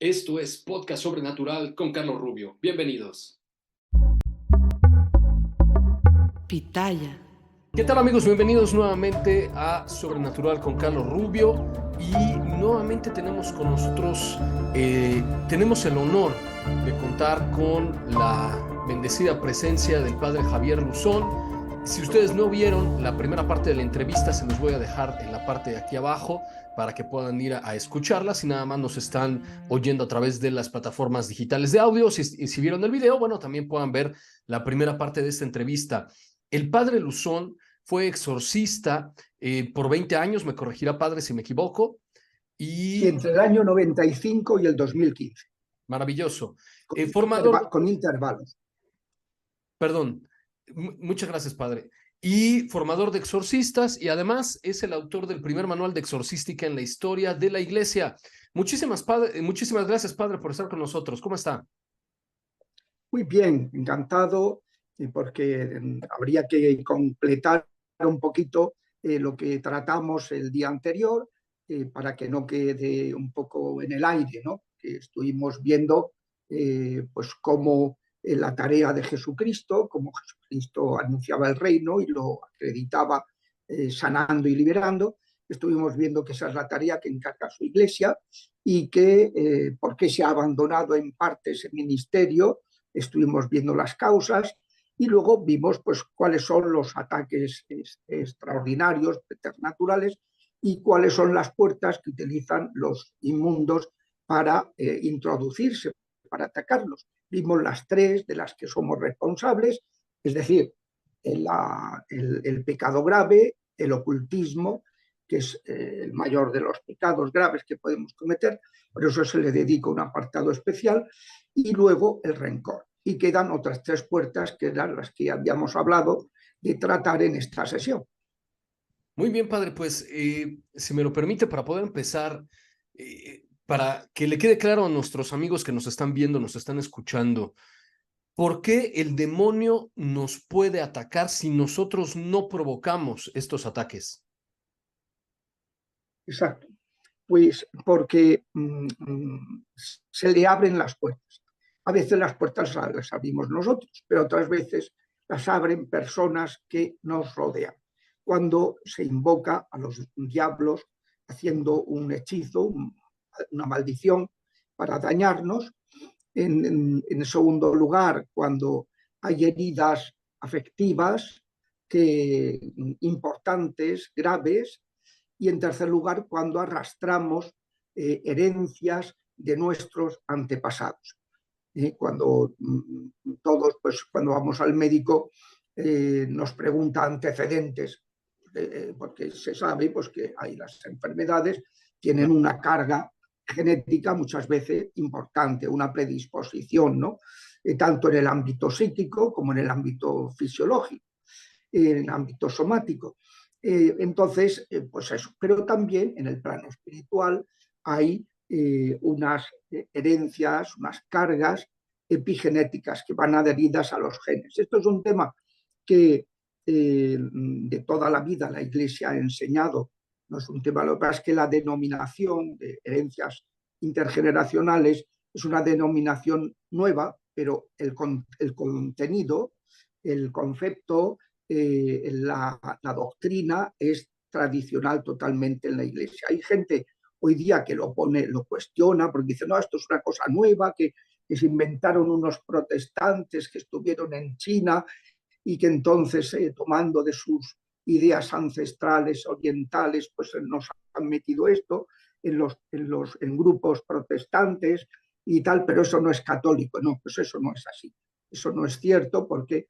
Esto es Podcast Sobrenatural con Carlos Rubio. Bienvenidos. Pitaya. ¿Qué tal, amigos? Bienvenidos nuevamente a Sobrenatural con Carlos Rubio. Y nuevamente tenemos con nosotros, tenemos el honor de contar con la bendecida presencia del padre Javier Luzón. Si ustedes no vieron la primera parte de la entrevista, se los voy a dejar en la parte de aquí abajo para que puedan ir a escucharla. Si nada más nos están oyendo a través de las plataformas digitales de audio, si vieron el video, bueno, también puedan ver la primera parte de esta entrevista. El padre Luzón fue exorcista por 20 años, me corregirá, padre, si me equivoco. Sí, entre el año 95 y el 2015. Maravilloso. Formador... Con intervalos. Perdón. Muchas gracias, padre. Y formador de exorcistas, y además es el autor del primer manual de exorcística en la historia de la iglesia. Muchísimas gracias, padre, por estar con nosotros. ¿Cómo está? Muy bien, encantado, porque habría que completar un poquito lo que tratamos el día anterior, para que no quede un poco en el aire, ¿no? Que estuvimos viendo pues cómo la tarea de Jesucristo, cómo Jesucristo anunciaba el reino y lo acreditaba sanando y liberando. Estuvimos viendo que esa es la tarea que encarga su iglesia y que por qué se ha abandonado en parte ese ministerio. Estuvimos viendo las causas y luego vimos pues cuáles son los ataques extraordinarios, preternaturales, y cuáles son las puertas que utilizan los inmundos para introducirse, para atacarlos. Vimos las tres de las que somos responsables, es decir, el pecado grave, el ocultismo, que es el mayor de los pecados graves que podemos cometer, por eso se le dedica un apartado especial, y luego el rencor. Y quedan otras tres puertas, que eran las que habíamos hablado de tratar en esta sesión. Muy bien, padre, pues si me lo permite, para poder empezar, para que le quede claro a nuestros amigos que nos están viendo, nos están escuchando, ¿por qué el demonio nos puede atacar si nosotros no provocamos estos ataques? Exacto. Pues porque se le abren las puertas. A veces las puertas las abrimos nosotros, pero otras veces las abren personas que nos rodean. Cuando se invoca a los diablos haciendo un hechizo, una maldición para dañarnos. En segundo lugar, cuando hay heridas afectivas importantes, graves. Y en tercer lugar, cuando arrastramos herencias de nuestros antepasados. Cuando todos, pues cuando vamos al médico, nos pregunta antecedentes, porque se sabe pues, que hay las enfermedades, tienen una carga genética muchas veces importante, una predisposición, ¿no? Tanto en el ámbito psíquico como en el ámbito fisiológico, en el ámbito somático. Entonces, pues eso. Pero también en el plano espiritual hay unas herencias, unas cargas epigenéticas que van adheridas a los genes. Esto es un tema que de toda la vida la Iglesia ha enseñado. No es un tema, lo que pasa es que la denominación de herencias intergeneracionales es una denominación nueva, pero el contenido, el concepto, la doctrina es tradicional totalmente en la Iglesia. Hay gente hoy día que lo cuestiona, porque dice, no, esto es una cosa nueva, que se inventaron unos protestantes que estuvieron en China y que entonces, tomando de sus ideas ancestrales orientales, pues nos han metido esto en grupos protestantes y tal, pero eso no es católico. No, pues eso no es así. Eso no es cierto, porque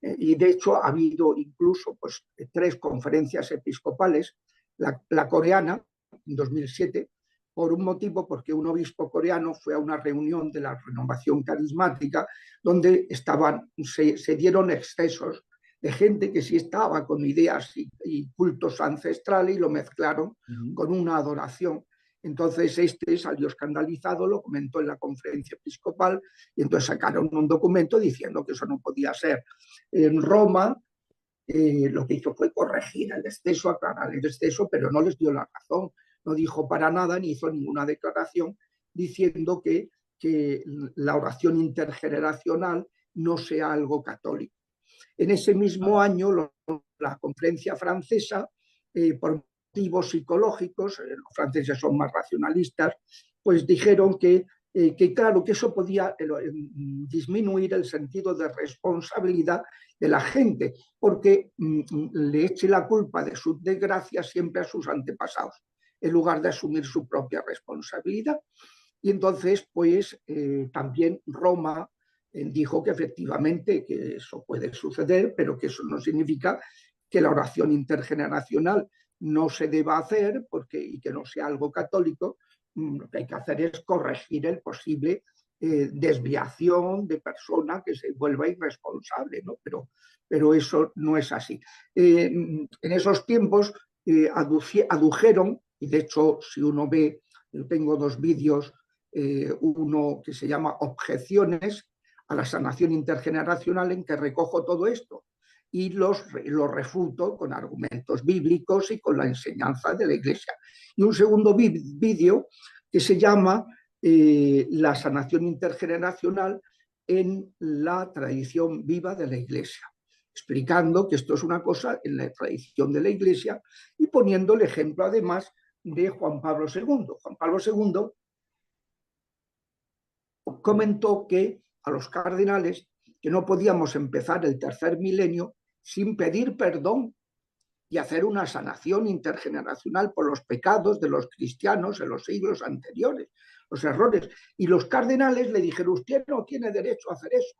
y de hecho ha habido incluso pues, 3 conferencias episcopales, la coreana en 2007, por un motivo, porque un obispo coreano fue a una reunión de la renovación carismática donde se dieron excesos de gente que sí estaba con ideas y cultos ancestrales y lo mezclaron con una adoración. Entonces este salió escandalizado, lo comentó en la conferencia episcopal y entonces sacaron un documento diciendo que eso no podía ser. En Roma lo que hizo fue corregir el exceso, aclarar el exceso, pero no les dio la razón. no dijo para nada ni hizo ninguna declaración diciendo que la oración intergeneracional no sea algo católico. En ese mismo año, la conferencia francesa, por motivos psicológicos, los franceses son más racionalistas, pues dijeron que claro, que eso podía disminuir el sentido de responsabilidad de la gente, porque le eche la culpa de sus desgracias siempre a sus antepasados, en lugar de asumir su propia responsabilidad. Y entonces, pues también Roma dijo que efectivamente que eso puede suceder, pero que eso no significa que la oración intergeneracional no se deba hacer y que no sea algo católico. Lo que hay que hacer es corregir el posible desviación de persona que se vuelva irresponsable, ¿no? Pero eso no es así. En esos tiempos adujeron, y de hecho si uno ve, yo tengo 2 vídeos, uno que se llama Objeciones a la sanación intergeneracional, en que recojo todo esto y los refuto con argumentos bíblicos y con la enseñanza de la Iglesia. Y un segundo vídeo que se llama La sanación intergeneracional en la tradición viva de la Iglesia, explicando que esto es una cosa en la tradición de la Iglesia y poniendo el ejemplo además de Juan Pablo II. Juan Pablo II comentó que a los cardenales que no podíamos empezar el tercer milenio sin pedir perdón y hacer una sanación intergeneracional por los pecados de los cristianos en los siglos anteriores, los errores. Y los cardenales le dijeron: usted no tiene derecho a hacer eso.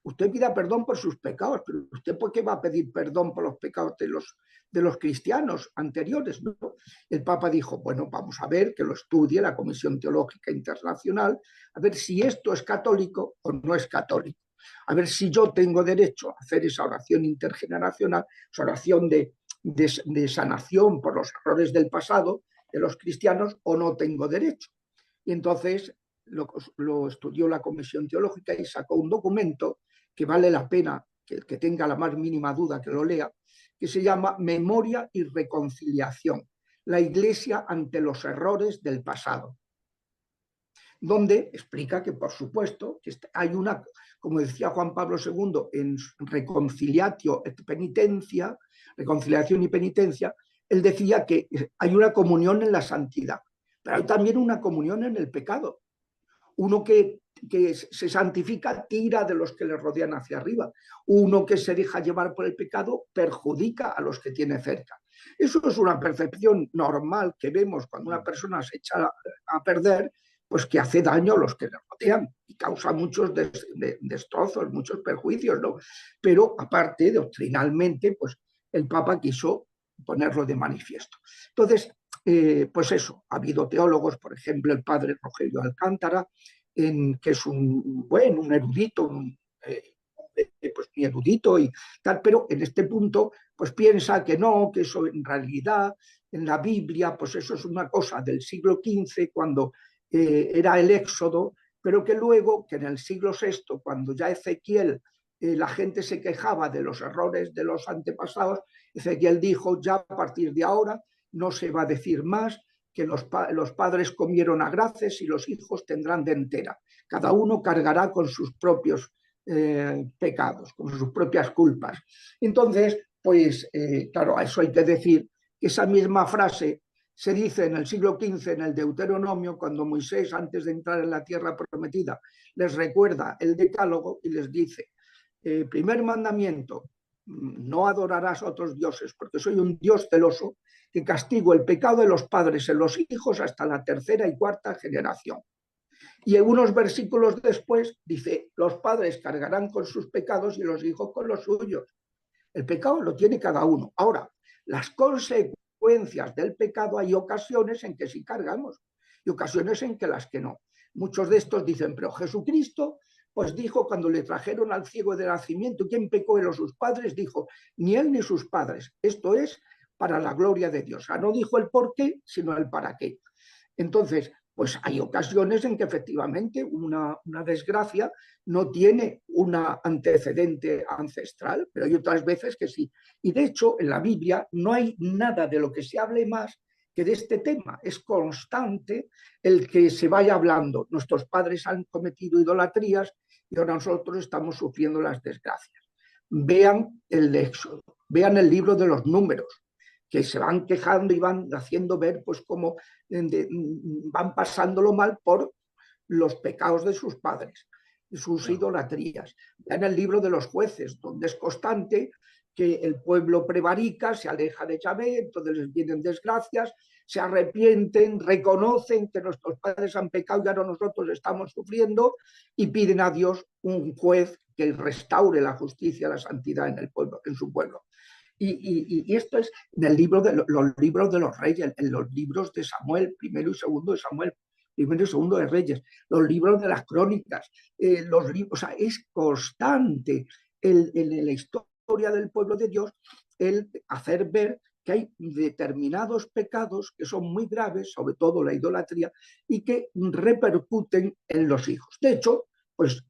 Usted pida perdón por sus pecados, pero ¿usted por qué va a pedir perdón por los pecados de los cristianos anteriores? ¿No? El Papa dijo: bueno, vamos a ver, que lo estudie la Comisión Teológica Internacional, a ver si esto es católico o no es católico. A ver si yo tengo derecho a hacer esa oración intergeneracional, esa oración de sanación por los errores del pasado de los cristianos, o no tengo derecho. Y entonces lo estudió la Comisión Teológica y sacó un documento que vale la pena que el que tenga la más mínima duda que lo lea, que se llama Memoria y Reconciliación, la Iglesia ante los errores del pasado, donde explica que, por supuesto, que hay una, como decía Juan Pablo II en Reconciliatio et Penitencia, reconciliación y penitencia, él decía que hay una comunión en la santidad, pero hay también una comunión en el pecado. Uno que se santifica tira de los que le rodean hacia arriba. Uno que se deja llevar por el pecado perjudica a los que tiene cerca. Eso es una percepción normal que vemos cuando una persona se echa a perder, pues que hace daño a los que le rodean y causa muchos destrozos, muchos perjuicios, ¿no? Pero aparte, doctrinalmente, pues el Papa quiso ponerlo de manifiesto. Entonces, pues eso, ha habido teólogos, por ejemplo, el padre Rogelio Alcántara, que es un erudito, pues muy erudito y tal, pero en este punto pues piensa que no, que eso en realidad en la Biblia pues eso es una cosa del siglo XV, cuando era el Éxodo, pero que luego, que en el siglo VI, cuando ya Ezequiel, la gente se quejaba de los errores de los antepasados, Ezequiel dijo: ya a partir de ahora no se va a decir más que los padres comieron a graces y los hijos tendrán de entera. Cada uno cargará con sus propios pecados, con sus propias culpas. Entonces, pues claro, a eso hay que decir que esa misma frase se dice en el siglo XV, en el Deuteronomio, cuando Moisés, antes de entrar en la tierra prometida, les recuerda el decálogo y les dice: primer mandamiento, no adorarás a otros dioses, porque soy un Dios celoso que castigo el pecado de los padres en los hijos hasta la tercera y cuarta generación. Y en unos versículos después dice: los padres cargarán con sus pecados y los hijos con los suyos. El pecado lo tiene cada uno. Ahora, las consecuencias del pecado, hay ocasiones en que sí cargamos y ocasiones en que las que no. Muchos de estos dicen: pero Jesucristo pues dijo, cuando le trajeron al ciego de nacimiento, ¿quién pecó él o sus padres? Dijo: ni él ni sus padres. Esto es para la gloria de Dios. O sea, no dijo el por qué, sino el para qué. Entonces, pues hay ocasiones en que efectivamente una desgracia no tiene un antecedente ancestral, pero hay otras veces que sí. Y de hecho, en la Biblia no hay nada de lo que se hable más que de este tema es constante el que se vaya hablando. Nuestros padres han cometido idolatrías y ahora nosotros estamos sufriendo las desgracias. Vean el Éxodo, vean el libro de los Números, que se van quejando y van haciendo ver pues cómo van pasándolo mal por los pecados de sus padres, sus idolatrías. Vean el libro de los Jueces, donde es constante que el pueblo prevarica, se aleja de Yahvé, entonces les vienen desgracias, se arrepienten, reconocen que nuestros padres han pecado y ahora nosotros estamos sufriendo y piden a Dios un juez que restaure la justicia, la santidad en el pueblo, en su pueblo. Y esto es en el libro de los libros de los reyes, en los libros de Samuel, primero y segundo de Samuel, primero y segundo de Reyes, los libros de las crónicas, los libros, o sea, es constante en la historia del pueblo de Dios el hacer ver que hay determinados pecados que son muy graves, sobre todo la idolatría, y que repercuten en los hijos. De hecho, pues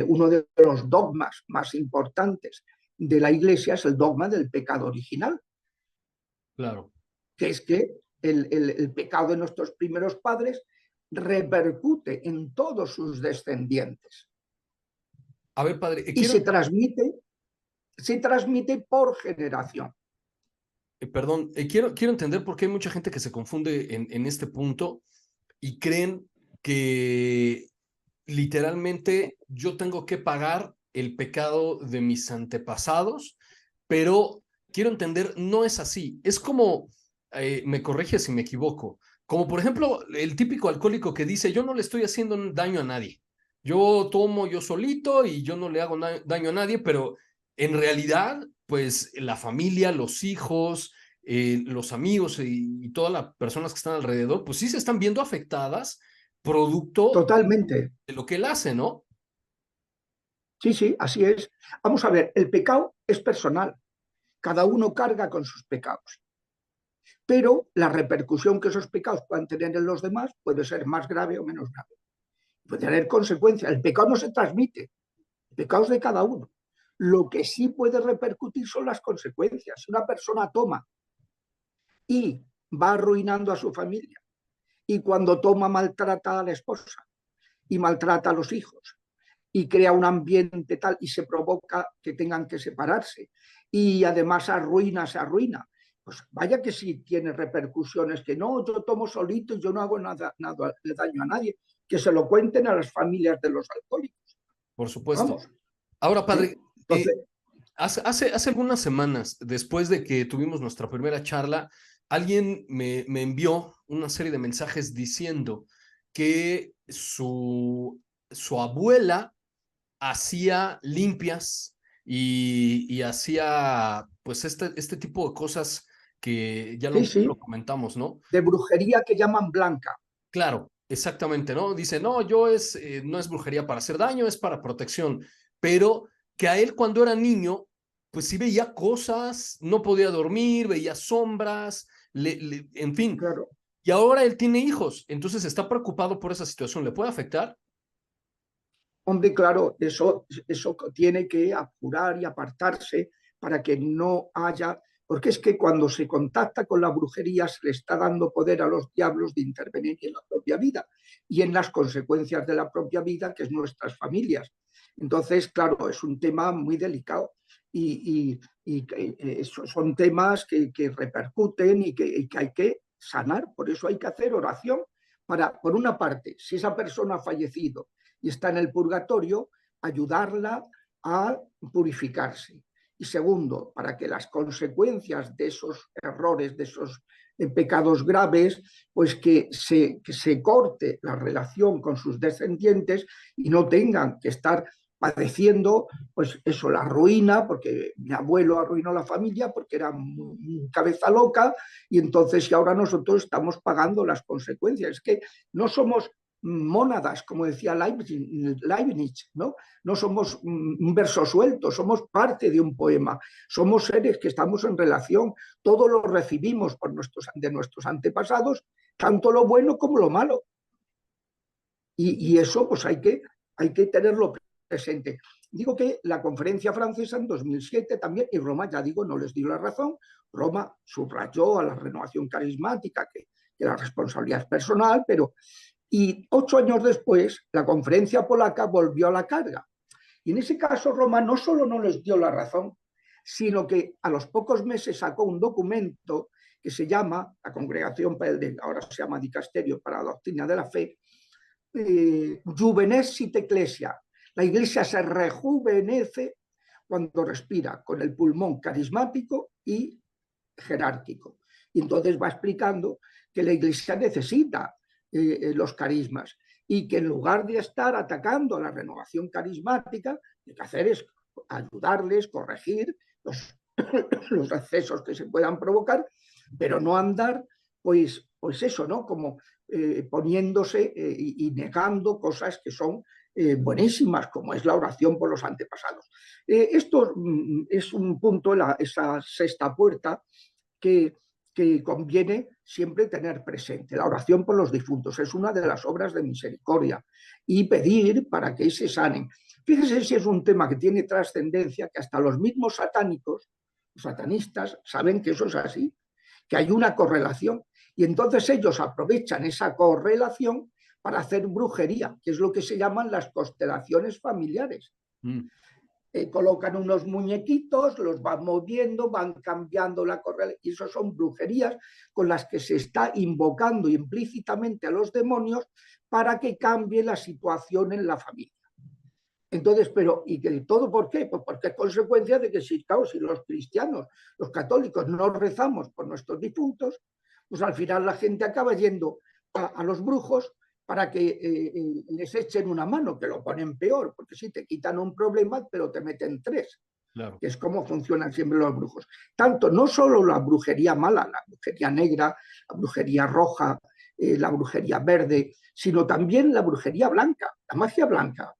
uno de los dogmas más importantes de la Iglesia es el dogma del pecado original. Claro. Que es que el pecado de nuestros primeros padres repercute en todos sus descendientes. A ver, padre, y se transmite por generación. Perdón, quiero entender por qué hay mucha gente que se confunde en este punto y creen que literalmente yo tengo que pagar el pecado de mis antepasados, pero quiero entender, no es así. Es como, me corrige si me equivoco, como por ejemplo el típico alcohólico que dice, yo no le estoy haciendo daño a nadie. Yo tomo yo solito y yo no le hago daño a nadie, pero en realidad, pues la familia, los hijos, los amigos y todas las personas que están alrededor, pues sí se están viendo afectadas producto Totalmente. de lo que él hace, ¿no? Sí, sí, así es. Vamos a ver, el pecado es personal. Cada uno carga con sus pecados. Pero la repercusión que esos pecados puedan tener en los demás puede ser más grave o menos grave. Puede tener consecuencias. El pecado no se transmite. El pecado es de cada uno. Lo que sí puede repercutir son las consecuencias. Si una persona toma y va arruinando a su familia, y cuando toma maltrata a la esposa y maltrata a los hijos y crea un ambiente tal y se provoca que tengan que separarse y además se arruina, pues vaya que sí tiene repercusiones, que no, yo tomo solito y yo no hago nada de daño a nadie, que se lo cuenten a las familias de los alcohólicos. Por supuesto. Vamos. Ahora, padre, Entonces, hace algunas semanas, después de que tuvimos nuestra primera charla, alguien me envió una serie de mensajes diciendo que su abuela hacía limpias y hacía pues este tipo de cosas que ya sí, lo sí, comentamos, ¿no? de brujería que llaman blanca. Claro, exactamente, ¿no? Dice, no, no es brujería para hacer daño, es para protección, pero que a él cuando era niño, pues sí veía cosas, no podía dormir, veía sombras, en fin, Claro. y ahora él tiene hijos, entonces está preocupado por esa situación, ¿le puede afectar? Hombre, claro, eso tiene que apurar y apartarse para que no haya, porque es que cuando se contacta con la brujería se le está dando poder a los diablos de intervenir en la propia vida y en las consecuencias de la propia vida, que es nuestras familias. Entonces, claro, es un tema muy delicado y son temas que repercuten y que hay que sanar. Por eso hay que hacer oración para, por una parte, si esa persona ha fallecido y está en el purgatorio, ayudarla a purificarse. Y segundo, para que las consecuencias de esos errores, de esos pecados graves, pues que se corte la relación con sus descendientes y no tengan que estar padeciendo, pues eso, la ruina, porque mi abuelo arruinó la familia porque era cabeza loca y entonces y ahora nosotros estamos pagando las consecuencias. Es que no somos mónadas, como decía Leibniz, ¿no? No somos un verso suelto, somos parte de un poema, somos seres que estamos en relación, todo lo recibimos de nuestros antepasados, tanto lo bueno como lo malo. Y eso pues hay que tenerlo presente. Digo que la conferencia francesa en 2007 también, y Roma, ya digo, no les dio la razón, Roma subrayó a la renovación carismática que la responsabilidad es personal, pero... Y 8 años después, la conferencia polaca volvió a la carga. Y en ese caso, Roma no solo no les dio la razón, sino que a los pocos meses sacó un documento que se llama, la Congregación, ahora se llama Dicasterio para la Doctrina de la Fe, Juvenescit Ecclesia. La iglesia se rejuvenece cuando respira con el pulmón carismático y jerárquico. Y entonces va explicando que la iglesia necesita los carismas y que en lugar de estar atacando a la renovación carismática, lo que hacer es ayudarles, corregir los excesos que se puedan provocar, pero no andar, pues eso, ¿no? Como poniéndose y negando cosas que son buenísimas, como es la oración por los antepasados. Esto es un punto, esa sexta puerta, que conviene siempre tener presente. La oración por los difuntos es una de las obras de misericordia y pedir para que se sanen. Fíjese si es un tema que tiene trascendencia, que hasta los mismos satánicos, los satanistas, saben que eso es así, que hay una correlación. Y entonces ellos aprovechan esa correlación para hacer brujería, que es lo que se llaman las constelaciones familiares. Colocan unos muñequitos, los van moviendo, van cambiando la correlación, y eso son brujerías con las que se está invocando implícitamente a los demonios para que cambie la situación en la familia. Entonces, ¿y que todo por qué? Pues porque es consecuencia de que si los cristianos, los católicos, no rezamos por nuestros difuntos, pues al final la gente acaba yendo a los brujos para que les echen una mano, que lo ponen peor, porque sí, te quitan un problema, pero te meten tres. Claro. Que es como funcionan siempre los brujos. Tanto, no solo la brujería mala, la brujería negra, la brujería roja, la brujería verde, sino también la brujería blanca, la magia blanca.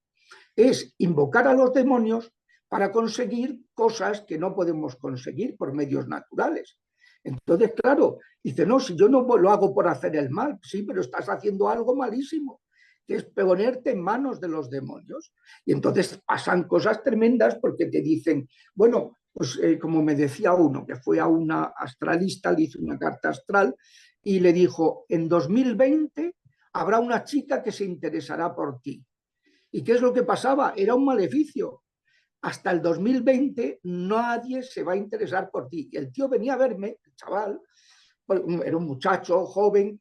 Es invocar a los demonios para conseguir cosas que no podemos conseguir por medios naturales. Entonces, claro, dice, no, si yo no lo hago por hacer el mal, sí, pero estás haciendo algo malísimo, que es ponerte en manos de los demonios. Y entonces pasan cosas tremendas porque te dicen, bueno, pues como me decía uno, que fue a una astralista, le hizo una carta astral y le dijo, en 2020 habrá una chica que se interesará por ti. ¿Y qué es lo que pasaba? Era un maleficio. Hasta el 2020 nadie se va a interesar por ti. Y el tío venía a verme, el chaval, era un muchacho joven,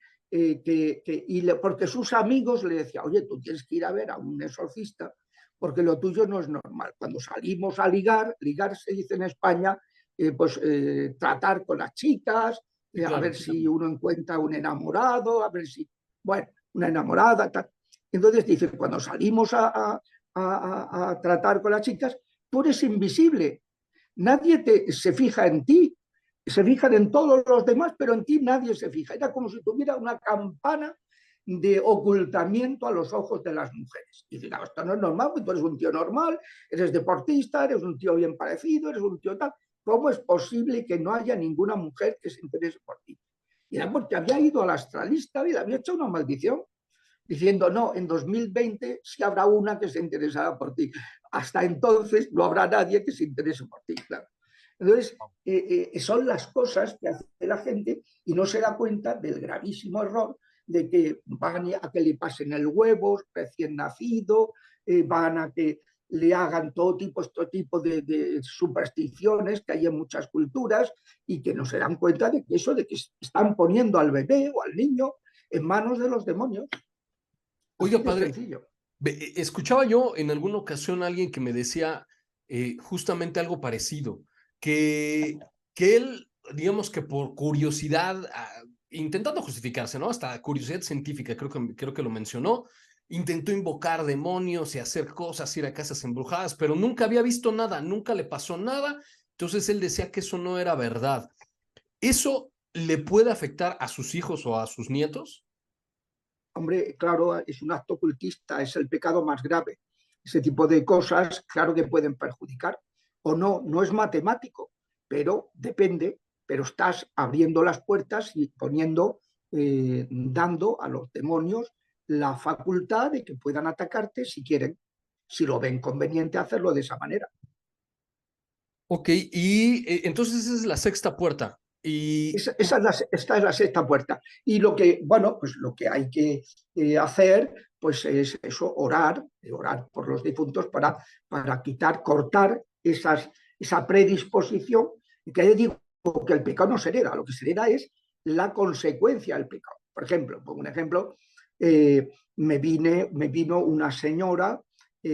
porque sus amigos le decían, oye, tú tienes que ir a ver a un exorcista porque lo tuyo no es normal. Cuando salimos a ligar se dice en España, tratar con las chicas, claro, a ver si uno encuentra un enamorado, a ver si, bueno, una enamorada, tal. Entonces dice, cuando salimos a tratar con las chicas, tú eres invisible, nadie se fija en ti, se fijan en todos los demás, pero en ti nadie se fija. Era como si tuviera una campana de ocultamiento a los ojos de las mujeres. Y dice, no, esto no es normal, porque tú eres un tío normal, eres deportista, eres un tío bien parecido, eres un tío tal. ¿Cómo es posible que no haya ninguna mujer que se interese por ti? Y era porque había ido al astralista y le había hecho una maldición, diciendo, no, en 2020 sí habrá una que se interesará por ti. Hasta entonces no habrá nadie que se interese por ti, claro. Entonces, son las cosas que hace la gente y no se da cuenta del gravísimo error de que van a que le pasen el huevo recién nacido, van a que le hagan todo tipo de supersticiones que hay en muchas culturas y que no se dan cuenta de que eso, de que están poniendo al bebé o al niño en manos de los demonios. Oiga, padre, escuchaba yo en alguna ocasión a alguien que me decía justamente algo parecido, que él, digamos que por curiosidad, intentando justificarse, ¿no? Hasta curiosidad científica, creo que lo mencionó, intentó invocar demonios y hacer cosas, ir a casas embrujadas, pero nunca había visto nada, nunca le pasó nada, entonces él decía que eso no era verdad. ¿Eso le puede afectar a sus hijos o a sus nietos? Hombre, claro, es un acto ocultista, es el pecado más grave. Ese tipo de cosas, claro que pueden perjudicar. O no, no es matemático, pero depende, pero estás abriendo las puertas y dando a los demonios la facultad de que puedan atacarte si quieren. si lo ven conveniente hacerlo de esa manera. Ok, y entonces esa es la sexta puerta. Y Esta es la sexta puerta. Y lo que, bueno, pues lo que hay que hacer, pues es eso, orar por los difuntos para quitar, cortar esa predisposición, que yo digo que el pecado no se hereda, lo que se hereda es la consecuencia del pecado. Por ejemplo, pongo un ejemplo, me vino una señora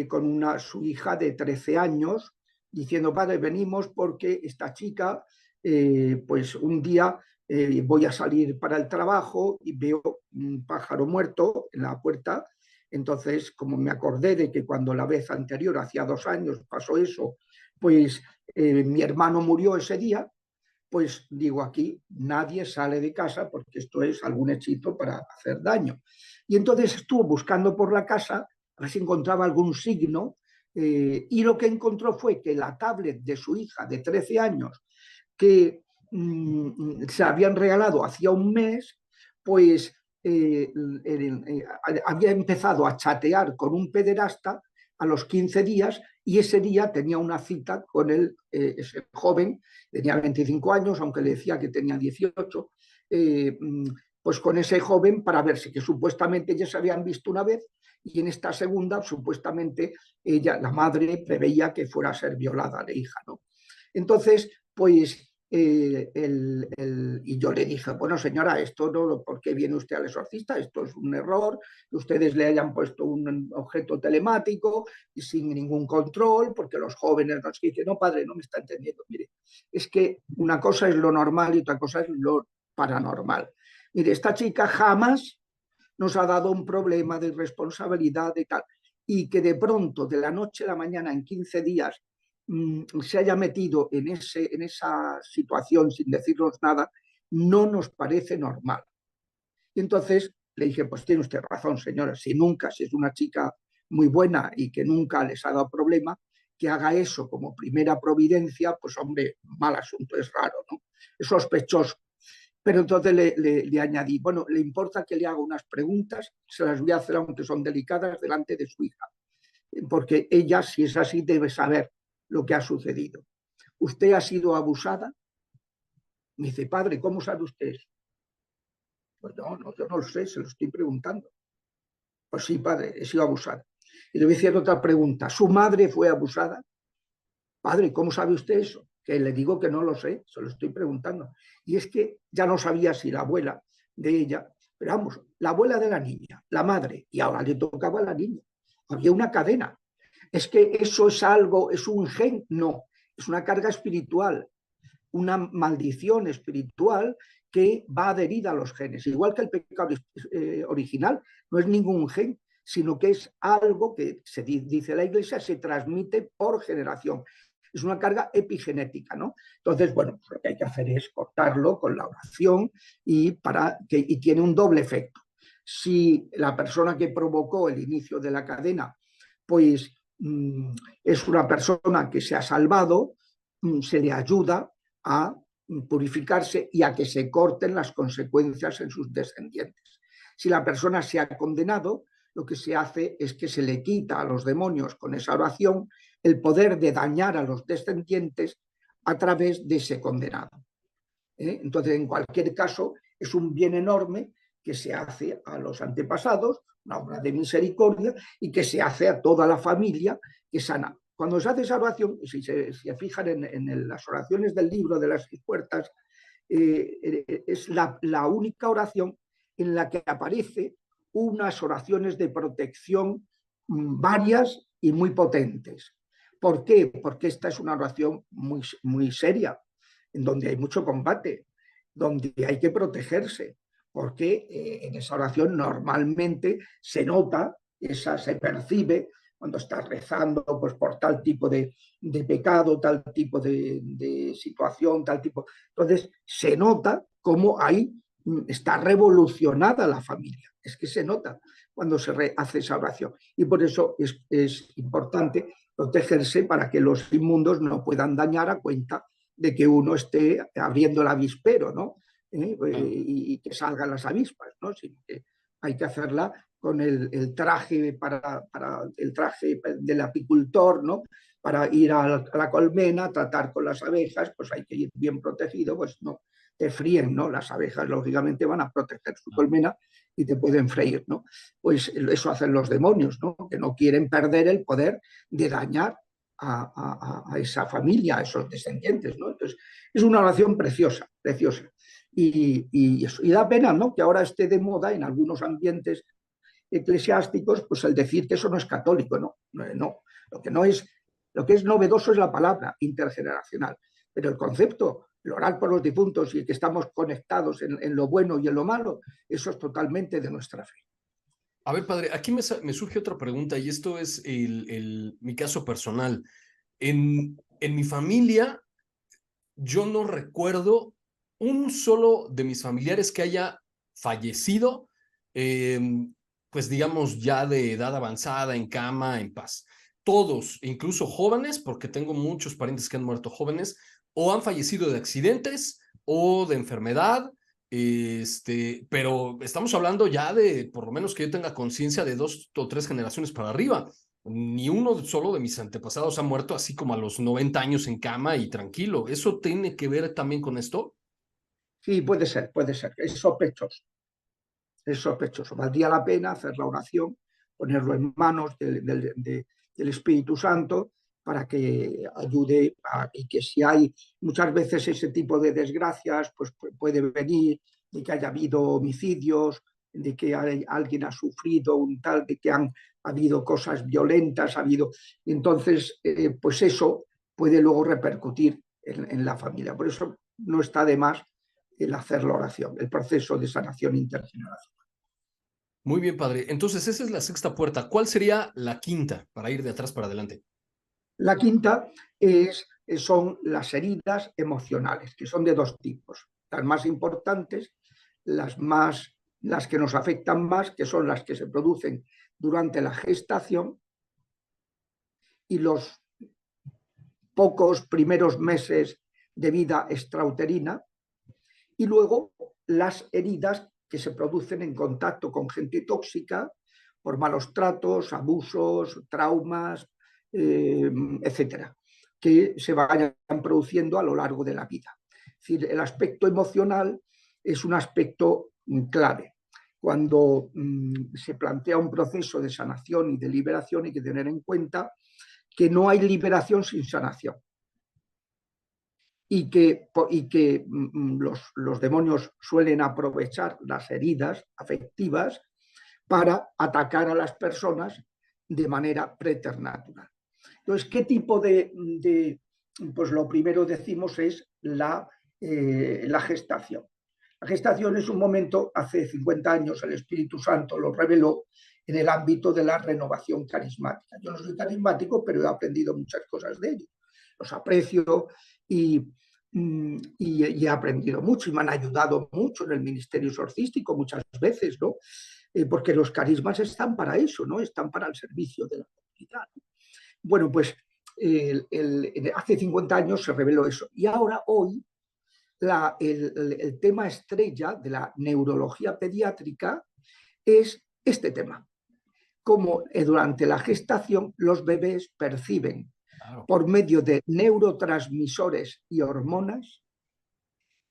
con su hija de 13 años diciendo, padre, venimos porque esta chica pues un día voy a salir para el trabajo y veo un pájaro muerto en la puerta. Entonces, como me acordé de que cuando la vez anterior, hacía 2 años, pasó eso, pues mi hermano murió ese día, pues digo, aquí nadie sale de casa porque esto es algún hechizo para hacer daño. Y entonces estuvo buscando por la casa a ver si encontraba algún signo y lo que encontró fue que la tablet de su hija de 13 años que se habían regalado hacía un mes, pues había empezado a chatear con un pederasta a los 15 días y ese día tenía una cita con ese joven, tenía 25 años, aunque le decía que tenía 18, pues con ese joven para verse, que supuestamente ya se habían visto una vez y en esta segunda supuestamente ella, la madre, preveía que fuera a ser violada la hija, ¿no? Entonces, pues y yo le dije, bueno señora, esto no, ¿por qué viene usted al exorcista? Esto es un error, que ustedes le hayan puesto un objeto telemático y sin ningún control, porque los jóvenes nos dicen, no padre, no me está entendiendo, mire, es que una cosa es lo normal y otra cosa es lo paranormal. Mire, esta chica jamás nos ha dado un problema de irresponsabilidad de tal, y que de pronto, de la noche a la mañana, en 15 días, se haya metido en esa situación sin decirnos nada, no nos parece normal. Y entonces le dije, pues tiene usted razón, señora, si es una chica muy buena y que nunca les ha dado problema, que haga eso como primera providencia, pues hombre, mal asunto, es raro, ¿no? Es sospechoso. Pero entonces le añadí, bueno, ¿le importa que le haga unas preguntas? Se las voy a hacer, aunque son delicadas, delante de su hija, porque ella, si es así, debe saber lo que ha sucedido. ¿Usted ha sido abusada? Me dice, padre, ¿cómo sabe usted eso? Pues no, yo no lo sé, se lo estoy preguntando. Pues sí, padre, he sido abusada. Y le voy a hacer otra pregunta, ¿su madre fue abusada? Padre, ¿cómo sabe usted eso? Que le digo que no lo sé, se lo estoy preguntando. Y es que ya no sabía si la abuela de ella, pero vamos, la abuela de la niña, la madre, y ahora le tocaba a la niña. Había una cadena. ¿Es que eso es algo, es un gen? No, es una carga espiritual, una maldición espiritual que va adherida a los genes. Igual que el pecado original no es ningún gen, sino que es algo que, dice la Iglesia, se transmite por generación. Es una carga epigenética, ¿no? Entonces, bueno, pues lo que hay que hacer es cortarlo con la oración y tiene un doble efecto. Si la persona que provocó el inicio de la cadena, pues es una persona que se ha salvado, se le ayuda a purificarse y a que se corten las consecuencias en sus descendientes. Si la persona se ha condenado, lo que se hace es que se le quita a los demonios con esa oración el poder de dañar a los descendientes a través de ese condenado. Entonces, en cualquier caso, es un bien enorme que se hace a los antepasados, una obra de misericordia, y que se hace a toda la familia que sana. Cuando se hace esa oración, si se fijan en las oraciones del libro de las 6 puertas, es la única oración en la que aparece unas oraciones de protección varias y muy potentes. ¿Por qué? Porque esta es una oración muy, muy seria, en donde hay mucho combate, donde hay que protegerse, porque en esa oración normalmente se nota, se percibe cuando estás rezando pues, por tal tipo de pecado, tal tipo de situación, tal tipo. Entonces se nota cómo ahí está revolucionada la familia. Es que se nota cuando se hace esa oración. Y por eso es importante protegerse para que los inmundos no puedan dañar a cuenta de que uno esté abriendo el avispero, ¿no? Y que salgan las avispas, ¿no? Sino que hay que hacerla con el traje el traje del apicultor, ¿no? Para ir a la colmena, tratar con las abejas, pues hay que ir bien protegido, pues no te fríen, ¿no? Las abejas, lógicamente, van a proteger su colmena y te pueden freír, ¿no? Pues eso hacen los demonios, ¿no? Que no quieren perder el poder de dañar a esa familia, a esos descendientes, ¿no? Entonces, es una oración preciosa, preciosa. Y da pena, ¿no? Que ahora esté de moda en algunos ambientes eclesiásticos, pues el decir que eso no es católico, ¿no? No, lo que es novedoso es la palabra intergeneracional, pero el concepto, el orar por los difuntos y que estamos conectados en lo bueno y en lo malo, eso es totalmente de nuestra fe. A ver, padre, aquí me surge otra pregunta y esto es mi caso personal. En mi familia, yo no recuerdo un solo de mis familiares que haya fallecido, eh, pues digamos ya de edad avanzada, en cama, en paz. Todos, incluso jóvenes, porque tengo muchos parientes que han muerto jóvenes, o han fallecido de accidentes o de enfermedad, pero estamos hablando ya de, por lo menos que yo tenga conciencia, de 2 o 3 generaciones para arriba. Ni uno solo de mis antepasados ha muerto así como a los 90 años en cama y tranquilo. ¿Eso tiene que ver también con esto? Sí, puede ser, es sospechoso, es sospechoso. Valdría la pena hacer la oración, ponerlo en manos del Espíritu Santo para que ayude y que si hay muchas veces ese tipo de desgracias, pues puede venir de que haya habido homicidios, de que alguien ha sufrido un tal, de que han habido cosas violentas, ha habido. Entonces, pues eso puede luego repercutir en la familia. Por eso no está de más el hacer la oración, el proceso de sanación intergeneracional. Muy bien, padre. Entonces, esa es la sexta puerta. ¿Cuál sería la quinta para ir de atrás para adelante? La quinta son las heridas emocionales, que son de dos tipos. Las más importantes, las que nos afectan más, que son las que se producen durante la gestación y los pocos primeros meses de vida extrauterina, y luego las heridas que se producen en contacto con gente tóxica por malos tratos, abusos, traumas, etcétera, que se vayan produciendo a lo largo de la vida. Es decir, el aspecto emocional es un aspecto clave. Cuando se plantea un proceso de sanación y de liberación, hay que tener en cuenta que no hay liberación sin sanación. Y que los demonios suelen aprovechar las heridas afectivas para atacar a las personas de manera preternatural. Entonces, ¿qué tipo pues lo primero decimos es la gestación? La gestación es un momento, hace 50 años el Espíritu Santo lo reveló en el ámbito de la renovación carismática. Yo no soy carismático, pero he aprendido muchas cosas de ello. Los aprecio y he aprendido mucho y me han ayudado mucho en el ministerio exorcístico muchas veces, ¿no? Porque los carismas están para eso, ¿no? Están para el servicio de la comunidad. Bueno, pues hace 50 años se reveló eso. Y ahora, hoy, el tema estrella de la neurología pediátrica es este tema. Cómo durante la gestación los bebés perciben, por medio de neurotransmisores y hormonas,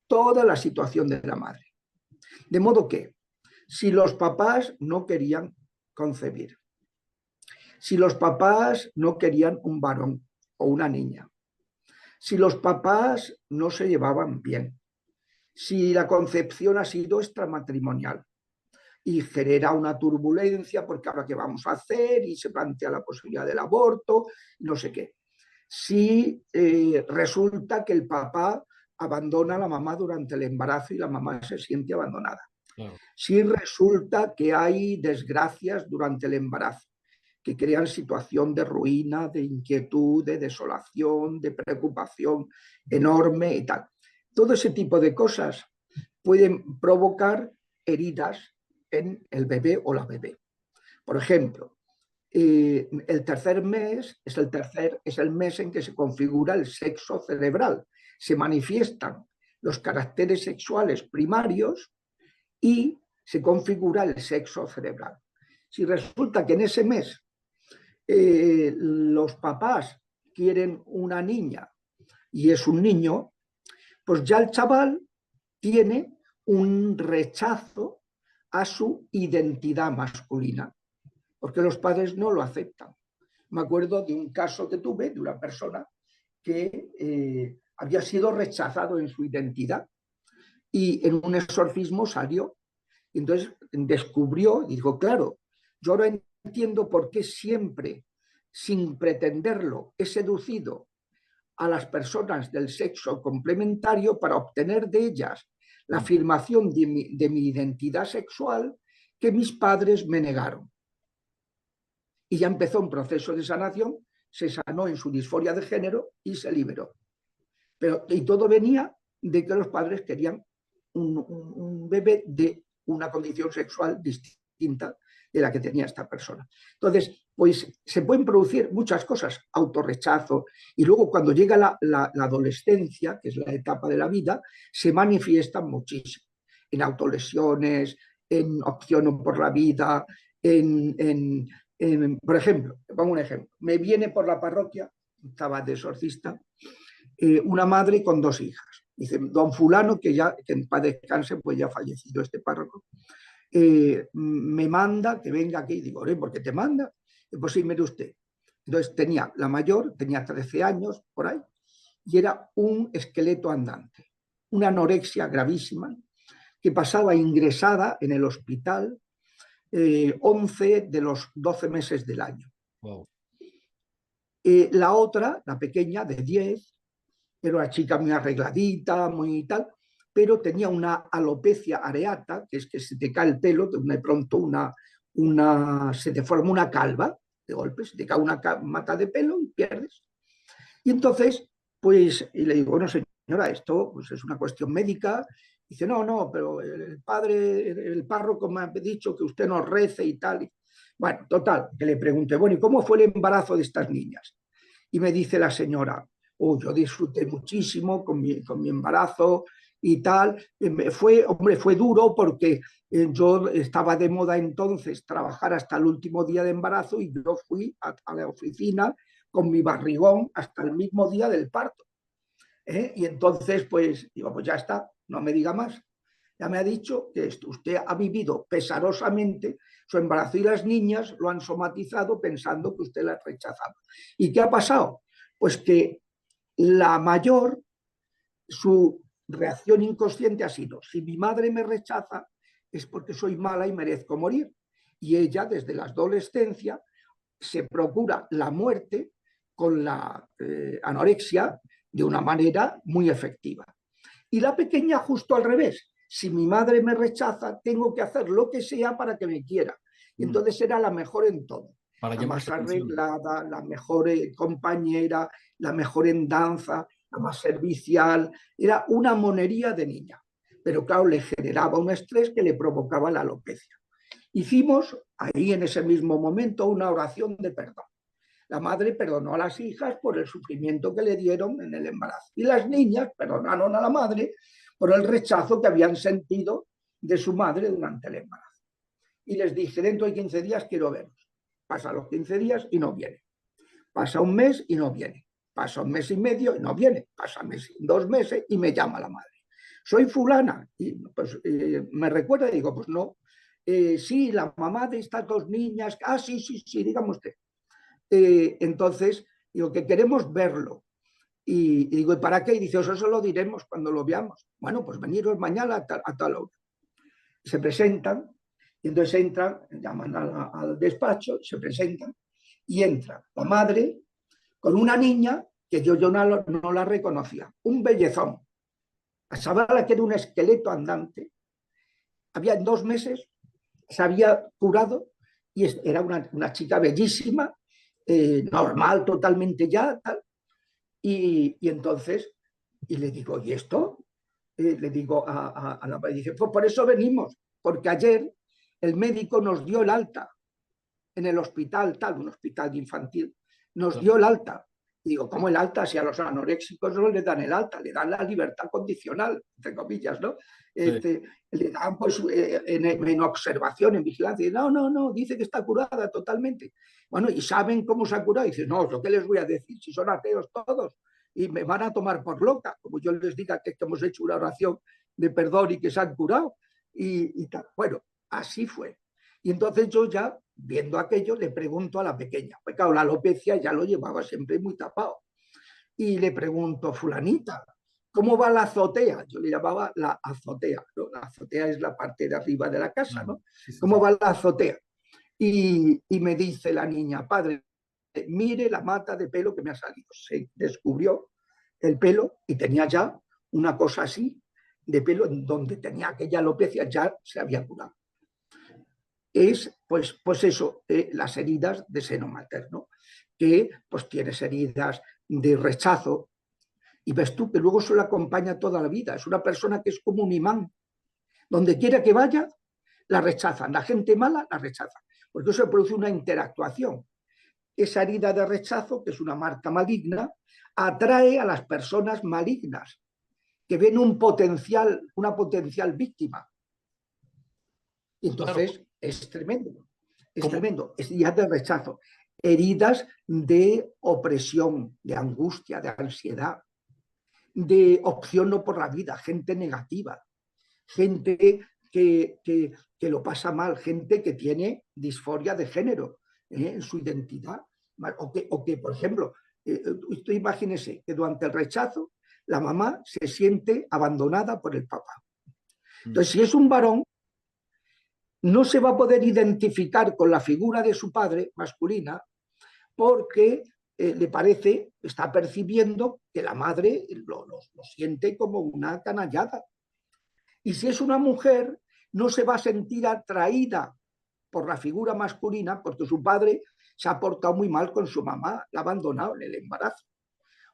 toda la situación de la madre. De modo que, si los papás no querían concebir, si los papás no querían un varón o una niña, si los papás no se llevaban bien, si la concepción ha sido extramatrimonial y genera una turbulencia porque ahora qué vamos a hacer y se plantea la posibilidad del aborto, no sé qué. Si resulta que el papá abandona a la mamá durante el embarazo y la mamá se siente abandonada. Claro. Si resulta que hay desgracias durante el embarazo que crean situación de ruina, de inquietud, de desolación, de preocupación enorme y tal. Todo ese tipo de cosas pueden provocar heridas en el bebé o la bebé. Por ejemplo, el tercer mes es el mes en que se configura el sexo cerebral. Se manifiestan los caracteres sexuales primarios y se configura el sexo cerebral. Si resulta que en ese mes los papás quieren una niña y es un niño, pues ya el chaval tiene un rechazo a su identidad masculina, porque los padres no lo aceptan. Me acuerdo de un caso que tuve de una persona que había sido rechazado en su identidad y en un exorcismo salió. Entonces descubrió y dijo, claro, yo ahora entiendo por qué siempre, sin pretenderlo, he seducido a las personas del sexo complementario para obtener de ellas la afirmación de mi identidad sexual que mis padres me negaron. Y ya empezó un proceso de sanación, se sanó en su disforia de género y se liberó. Y todo venía de que los padres querían un bebé de una condición sexual distinta de la que tenía esta persona. Entonces, pues se pueden producir muchas cosas, autorrechazo, y luego cuando llega la adolescencia, que es la etapa de la vida, se manifiestan muchísimo, en autolesiones, en opción por la vida, por ejemplo, te pongo un ejemplo, me viene por la parroquia, estaba de exorcista, una madre con 2 hijas. Dice, don fulano, que en paz descanse, pues ya ha fallecido este párroco, me manda que venga aquí. Digo, ¿por qué te manda? Pues sí, mire usted. Entonces la mayor tenía 13 años, por ahí, y era un esqueleto andante, una anorexia gravísima, que pasaba ingresada en el hospital 11 de los 12 meses del año. Wow. La otra, la pequeña, de 10, era una chica muy arregladita, muy tal, pero tenía una alopecia areata, que es que se te cae el pelo, de pronto se te forma una calva, de golpe, se te cae una mata de pelo y pierdes. Y entonces, pues, y le digo, bueno, señora, esto pues, es una cuestión médica. Dice, no, pero el párroco me ha dicho que usted nos rece y tal. Bueno, total, que le pregunté, bueno, ¿y cómo fue el embarazo de estas niñas? Y me dice la señora, yo disfruté muchísimo con mi embarazo y tal. Fue duro porque yo estaba de moda entonces trabajar hasta el último día de embarazo y yo fui a la oficina con mi barrigón hasta el mismo día del parto. Y entonces, pues, digo, pues ya está, no me diga más. Ya me ha dicho que usted ha vivido pesarosamente su embarazo y las niñas lo han somatizado pensando que usted la ha rechazado. ¿Y qué ha pasado? Pues que la mayor, su reacción inconsciente ha sido, si mi madre me rechaza es porque soy mala y merezco morir. Y ella, desde la adolescencia, se procura la muerte con la anorexia de una manera muy efectiva. Y la pequeña justo al revés. Si mi madre me rechaza, tengo que hacer lo que sea para que me quiera. Y entonces era la mejor en todo. La más arreglada, la mejor compañera, la mejor en danza, la más servicial. Era una monería de niña. Pero claro, le generaba un estrés que le provocaba la alopecia. Hicimos ahí en ese mismo momento una oración de perdón. La madre perdonó a las hijas por el sufrimiento que le dieron en el embarazo. Y las niñas perdonaron a la madre por el rechazo que habían sentido de su madre durante el embarazo. Y les dije, dentro de 15 días quiero veros. Pasa los 15 días y no viene. Pasa un mes y no viene. Pasa un mes y medio y no viene. Pasa 2 meses y me llama la madre. Soy fulana. Y pues me recuerda y digo, pues no. Sí, la mamá de estas 2 niñas. Ah, sí, dígame usted. Entonces, digo que queremos verlo. Y digo, ¿y para qué? Y dice, eso lo diremos cuando lo veamos. Bueno, pues veniros mañana a tal hora. Se presentan, y entonces entran, llaman al despacho, se presentan, y entra la madre con una niña que yo no la reconocía, un bellezón. La chavala que era un esqueleto andante, había en 2 meses, se había curado, y era una chica bellísima, normal totalmente ya, tal. Y entonces, y le digo, ¿y esto? Le digo a la madre, dice, pues por eso venimos, porque ayer el médico nos dio el alta en el hospital, tal, un hospital infantil, nos dio el alta, Digo, ¿cómo el alta? Si a los anoréxicos no les dan el alta, le dan la libertad condicional, entre comillas, ¿no? Sí. Le dan pues en observación, en vigilancia. Y, no, no, no, dice que está curada totalmente. Bueno, ¿y saben cómo se ha curado? Y dice, no, ¿lo que les voy a decir? Si son ateos todos y me van a tomar por loca, como yo les diga que hemos hecho una oración de perdón y que se han curado. Y tal. Bueno, así fue. Y entonces yo ya, viendo aquello, le pregunto a la pequeña, pues claro, la alopecia ya lo llevaba siempre muy tapado. Y le pregunto, fulanita, ¿cómo va la azotea? Yo le llamaba la azotea, ¿no? La azotea es la parte de arriba de la casa, ¿no? Sí, sí, ¿Cómo sí. va la azotea? Y me dice la niña, padre, mire la mata de pelo que me ha salido. Se descubrió el pelo y tenía ya una cosa así de pelo en donde tenía aquella alopecia, ya se había curado. Es pues eso, las heridas de seno materno, que pues tienes heridas de rechazo, y ves tú que luego se lo acompaña toda la vida. Es una persona que es como un imán. Donde quiera que vaya, la rechazan. La gente mala la rechaza. Porque eso produce una interactuación. Esa herida de rechazo, que es una marca maligna, atrae a las personas malignas, que ven una potencial víctima. Y Claro, entonces es tremendo. Es como, tremendo. Es ya de rechazo. Heridas de opresión, de angustia, de ansiedad, de opción no por la vida, gente negativa, gente que lo pasa mal, gente que tiene disforia de género en su identidad. O que, por ejemplo, usted imagínese que durante el rechazo la mamá se siente abandonada por el papá. mm, Entonces, si es un varón, no se va a poder identificar con la figura de su padre masculina porque le parece, está percibiendo que la madre lo siente como una canallada. Y si es una mujer, no se va a sentir atraída por la figura masculina porque su padre se ha portado muy mal con su mamá, la ha abandonado en el embarazo.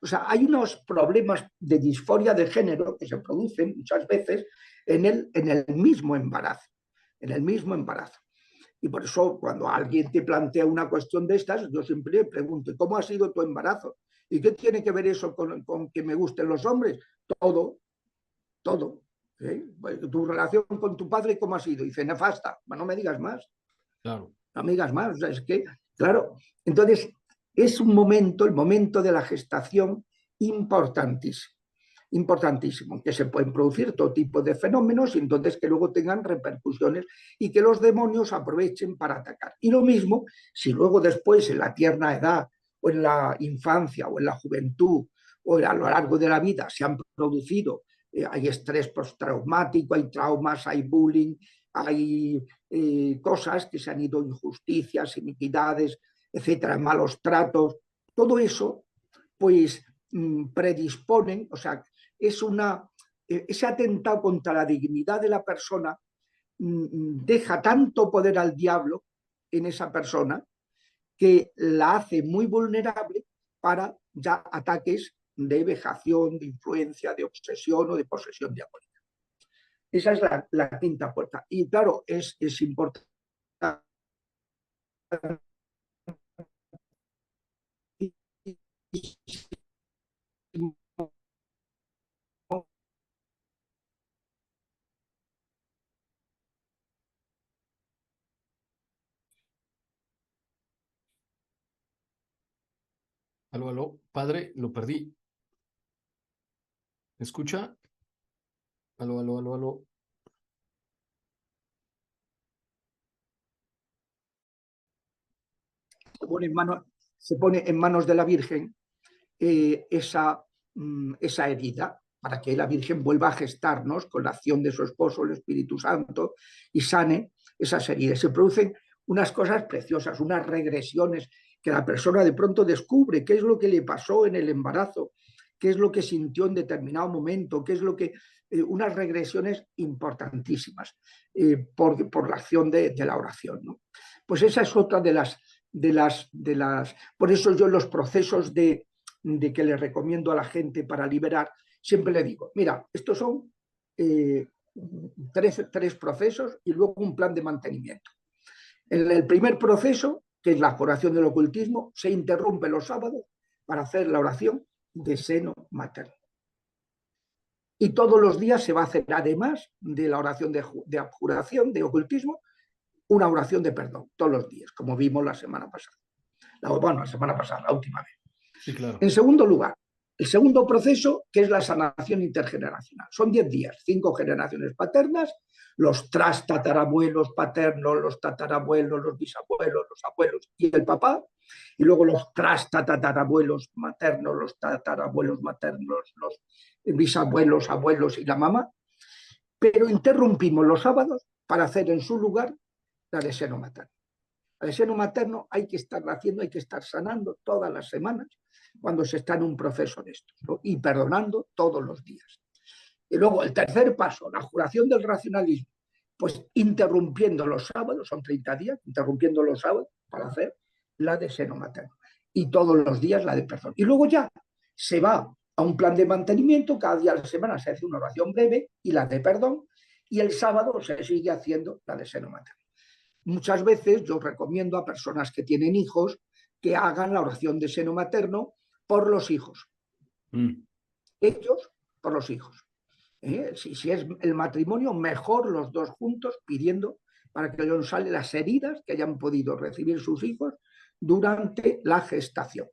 O sea, hay unos problemas de disforia de género que se producen muchas veces en el mismo embarazo, en el mismo embarazo. Y por eso cuando alguien te plantea una cuestión de estas, yo siempre le pregunto, ¿cómo ha sido tu embarazo? ¿Y qué tiene que ver eso con que me gusten los hombres? Todo, todo. ¿Eh? Tu relación con tu padre, ¿cómo ha sido? Dice, nefasta. Bueno, no me digas más, claro. no me digas más. O sea, es que, claro, entonces es un momento, el momento de la gestación, importantísimo. Importantísimo, que se pueden producir todo tipo de fenómenos y entonces que luego tengan repercusiones y que los demonios aprovechen para atacar. Y lo mismo si luego después en la tierna edad o en la infancia o en la juventud o a lo largo de la vida se han producido, hay estrés postraumático, hay traumas, hay bullying, hay cosas que se han ido, injusticias, iniquidades, etcétera, malos tratos, todo eso pues predisponen, o sea, ese atentado contra la dignidad de la persona deja tanto poder al diablo en esa persona que la hace muy vulnerable para ya ataques de vejación, de influencia, de obsesión o de posesión diabólica. Esa es la quinta puerta. Y claro, es importante. Aló, aló, padre, lo perdí. ¿Me escucha? Aló, aló, aló, aló. Se pone en manos de la Virgen esa herida para que la Virgen vuelva a gestarnos con la acción de su esposo, el Espíritu Santo, y sane esas heridas. Se producen unas cosas preciosas, unas regresiones que la persona de pronto descubre qué es lo que le pasó en el embarazo, qué es lo que sintió en determinado momento, qué es lo que... unas regresiones importantísimas por la acción de la oración, ¿no? Pues esa es otra de las... Por eso yo en los procesos que le recomiendo a la gente para liberar, siempre le digo, mira, estos son tres procesos y luego un plan de mantenimiento. En el primer proceso, que es la curación del ocultismo, se interrumpe los sábados para hacer la oración de seno materno. Y todos los días se va a hacer, además de la oración de abjuración, de ocultismo, una oración de perdón, todos los días, como vimos la semana pasada. La semana pasada, la última vez. Sí, claro. En segundo lugar, el segundo proceso, que es la sanación intergeneracional. Son 10 días, 5 generaciones paternas, los tatarabuelos paternos, los tatarabuelos, los bisabuelos, los abuelos y el papá, y luego los tatarabuelos maternos, los tatarabuelos maternos, los bisabuelos, abuelos y la mamá, pero interrumpimos los sábados para hacer en su lugar la de seno materno. La de seno materno hay que estar haciendo, hay que estar sanando todas las semanas cuando se está en un proceso de estos, ¿no? Y perdonando todos los días. Y luego el tercer paso, la juración del racionalismo, pues interrumpiendo los sábados, son 30 días, interrumpiendo los sábados para hacer la de seno materno. Y todos los días la de perdón. Y luego ya se va a un plan de mantenimiento, cada día de la semana se hace una oración breve y la de perdón, y el sábado se sigue haciendo la de seno materno. Muchas veces yo recomiendo a personas que tienen hijos que hagan la oración de seno materno por los hijos. Ellos por los hijos. Si es el matrimonio, mejor los dos juntos pidiendo para que les salen las heridas que hayan podido recibir sus hijos durante la gestación.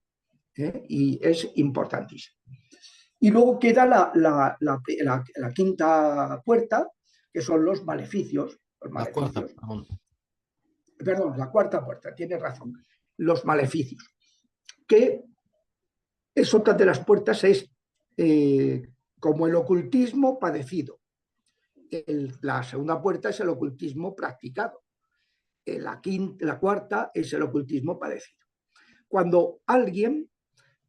Y es importantísimo. Y luego queda la quinta puerta, que son los maleficios. La cuarta, perdón, la cuarta puerta, tienes razón. Los maleficios. Que es otra de las puertas, es como el ocultismo padecido. La segunda puerta es el ocultismo practicado. La cuarta es el ocultismo padecido. Cuando alguien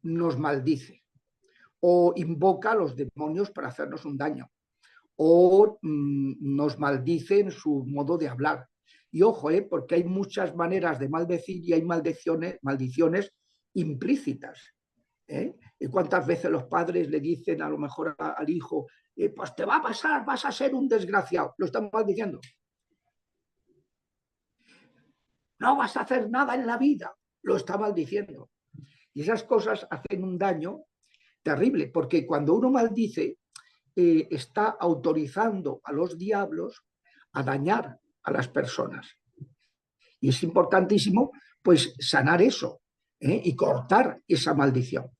nos maldice o invoca a los demonios para hacernos un daño o nos maldice en su modo de hablar. Y ojo, porque hay muchas maneras de maldecir y hay maldiciones implícitas. ¿Y cuántas veces los padres le dicen a lo mejor al hijo, pues te va a pasar, vas a ser un desgraciado? Lo están maldiciendo. No vas a hacer nada en la vida, lo está maldiciendo. Y esas cosas hacen un daño terrible, porque cuando uno maldice, está autorizando a los diablos a dañar a las personas. Y es importantísimo, pues, sanar eso y cortar esa maldición.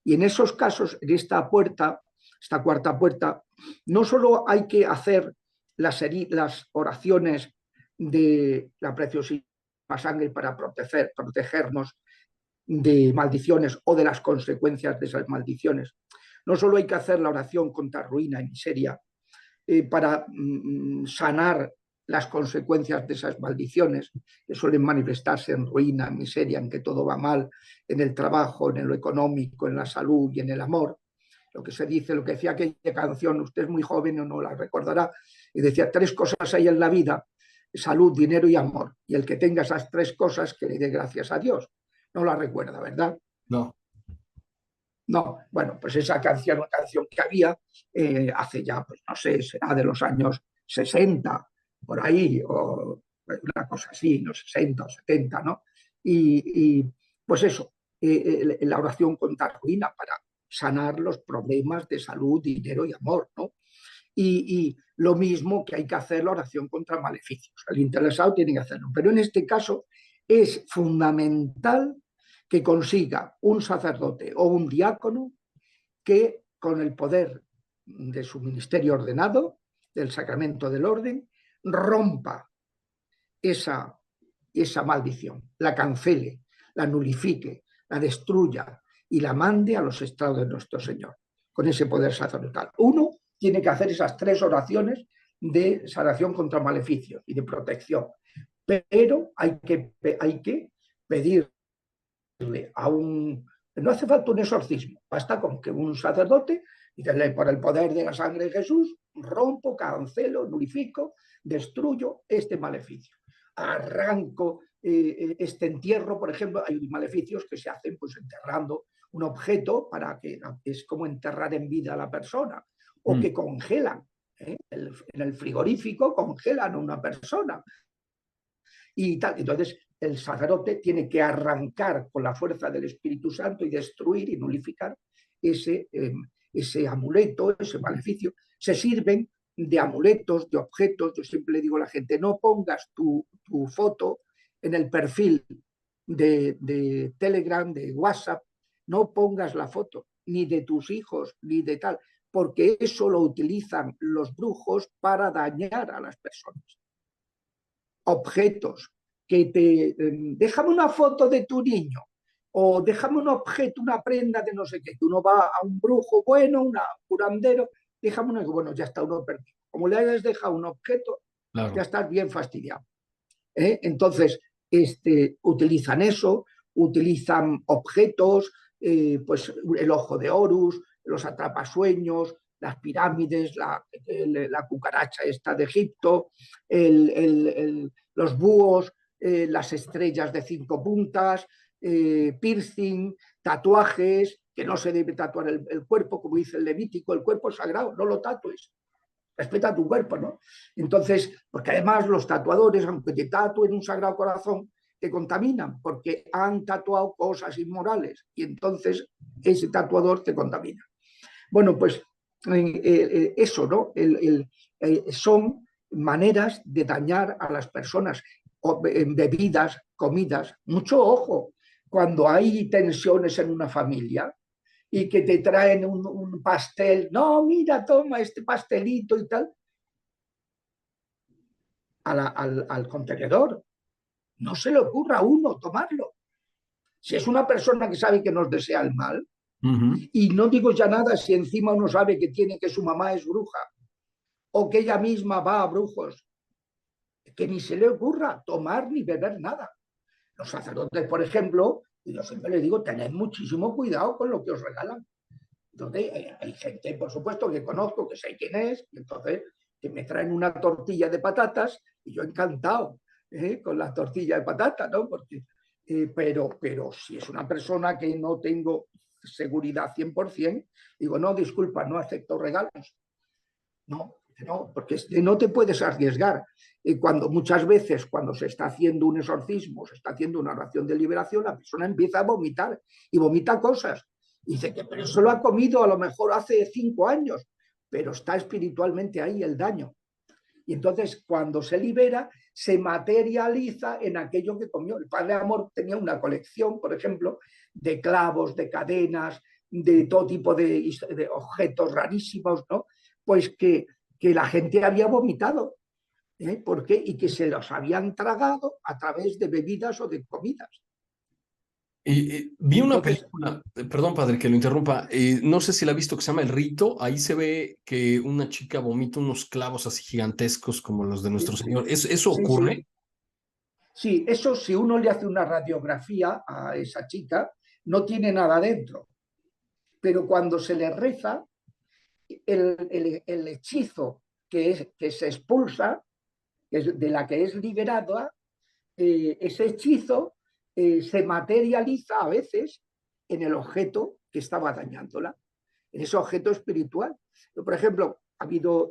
Y en esos casos, en esta cuarta puerta, no solo hay que hacer las oraciones de la preciosísima sangre para protegernos de maldiciones o de las consecuencias de esas maldiciones. No solo hay que hacer la oración contra ruina y miseria para sanar las consecuencias de esas maldiciones que suelen manifestarse en ruina, en miseria, en que todo va mal, en el trabajo, en lo económico, en la salud y en el amor. Lo que se dice, lo que decía aquella canción, usted es muy joven o no la recordará, y decía 3 cosas hay en la vida: salud, dinero y amor. Y el que tenga esas 3 cosas, que le dé gracias a Dios. No la recuerda, ¿verdad? No. No, bueno, pues esa canción, una canción que había hace ya, pues no sé, será de los años 60, por ahí, o una cosa así, los 60 o 70, ¿no? Y pues eso, la oración contra ruina para sanar los problemas de salud, dinero y amor, ¿no? Y lo mismo que hay que hacer la oración contra maleficios. El interesado tiene que hacerlo. Pero en este caso es fundamental que consiga un sacerdote o un diácono que, con el poder de su ministerio ordenado, del sacramento del orden, rompa esa maldición, la cancele, la nulifique, la destruya y la mande a los estrados de nuestro Señor, con ese poder sacerdotal. Uno tiene que hacer esas 3 oraciones de sanación contra maleficios y de protección, pero hay que pedirle no hace falta un exorcismo, basta con que un sacerdote dice, por el poder de la sangre de Jesús, rompo, cancelo, nulifico, destruyo este maleficio. Arranco este entierro, por ejemplo, hay maleficios que se hacen pues enterrando un objeto para que es como enterrar en vida a la persona, o que congelan, en el frigorífico congelan a una persona. y tal. Entonces el sacerdote tiene que arrancar con la fuerza del Espíritu Santo y destruir y nulificar ese amuleto, ese maleficio. Se sirven de amuletos, de objetos. Yo siempre le digo a la gente, no pongas tu foto en el perfil de Telegram, de WhatsApp, no pongas la foto ni de tus hijos, ni de tal, porque eso lo utilizan los brujos para dañar a las personas. Objetos que te... déjame una foto de tu niño, o déjame un objeto, una prenda de no sé qué, que uno va a un brujo bueno, un curandero, déjame una... Bueno, ya está uno perdido. Como le hayas dejado un objeto, Claro. ya estás bien fastidiado. Entonces, utilizan eso, utilizan objetos, pues el ojo de Horus, los atrapasueños, las pirámides, la cucaracha esta de Egipto, los búhos, las estrellas de 5 puntas, piercing, tatuajes, que no se debe tatuar el cuerpo, como dice el Levítico, el cuerpo es sagrado, no lo tatúes. Respeta tu cuerpo, ¿no? Entonces, porque además los tatuadores, aunque te tatúen un Sagrado Corazón, te contaminan porque han tatuado cosas inmorales y entonces ese tatuador te contamina. Bueno, pues eso, ¿no? Son maneras de dañar a las personas, bebidas, comidas. Mucho ojo, cuando hay tensiones en una familia, y que te traen un pastel, no, mira, toma este pastelito y tal, al contenedor. No se le ocurra a uno tomarlo. Si es una persona que sabe que nos desea el mal, y no digo ya nada si encima uno sabe que su mamá es bruja, o que ella misma va a brujos, que ni se le ocurra tomar ni beber nada. Los sacerdotes, por ejemplo, y yo siempre les digo, tened muchísimo cuidado con lo que os regalan. Entonces, hay gente, por supuesto, que conozco, que sé quién es, y entonces que me traen una tortilla de patatas y yo encantado con la tortilla de patatas, ¿no? Porque, pero si es una persona que no tengo seguridad 100%, digo, no, disculpa, no acepto regalos. No, porque no te puedes arriesgar. Cuando muchas veces, cuando se está haciendo un exorcismo, se está haciendo una oración de liberación, la persona empieza a vomitar y vomita cosas. Y dice que pero eso lo ha comido a lo mejor hace 5 años, pero está espiritualmente ahí el daño. Y entonces cuando se libera, se materializa en aquello que comió. El Padre Amor tenía una colección, por ejemplo, de clavos, de cadenas, de todo tipo de objetos rarísimos, ¿no? Pues que la gente había vomitado. ¿Por qué? Y que se los habían tragado a través de bebidas o de comidas. Vi una película, perdón padre que lo interrumpa, no sé si la ha visto, que se llama El Rito. Ahí se ve que una chica vomita unos clavos así gigantescos como los de nuestro Señor. ¿Eso ocurre? Sí, eso si uno le hace una radiografía a esa chica, no tiene nada dentro. Pero cuando se le reza, el hechizo que se expulsa, de la que es liberada, ese hechizo se materializa a veces en el objeto que estaba dañándola, en ese objeto espiritual. Yo, por ejemplo, ha habido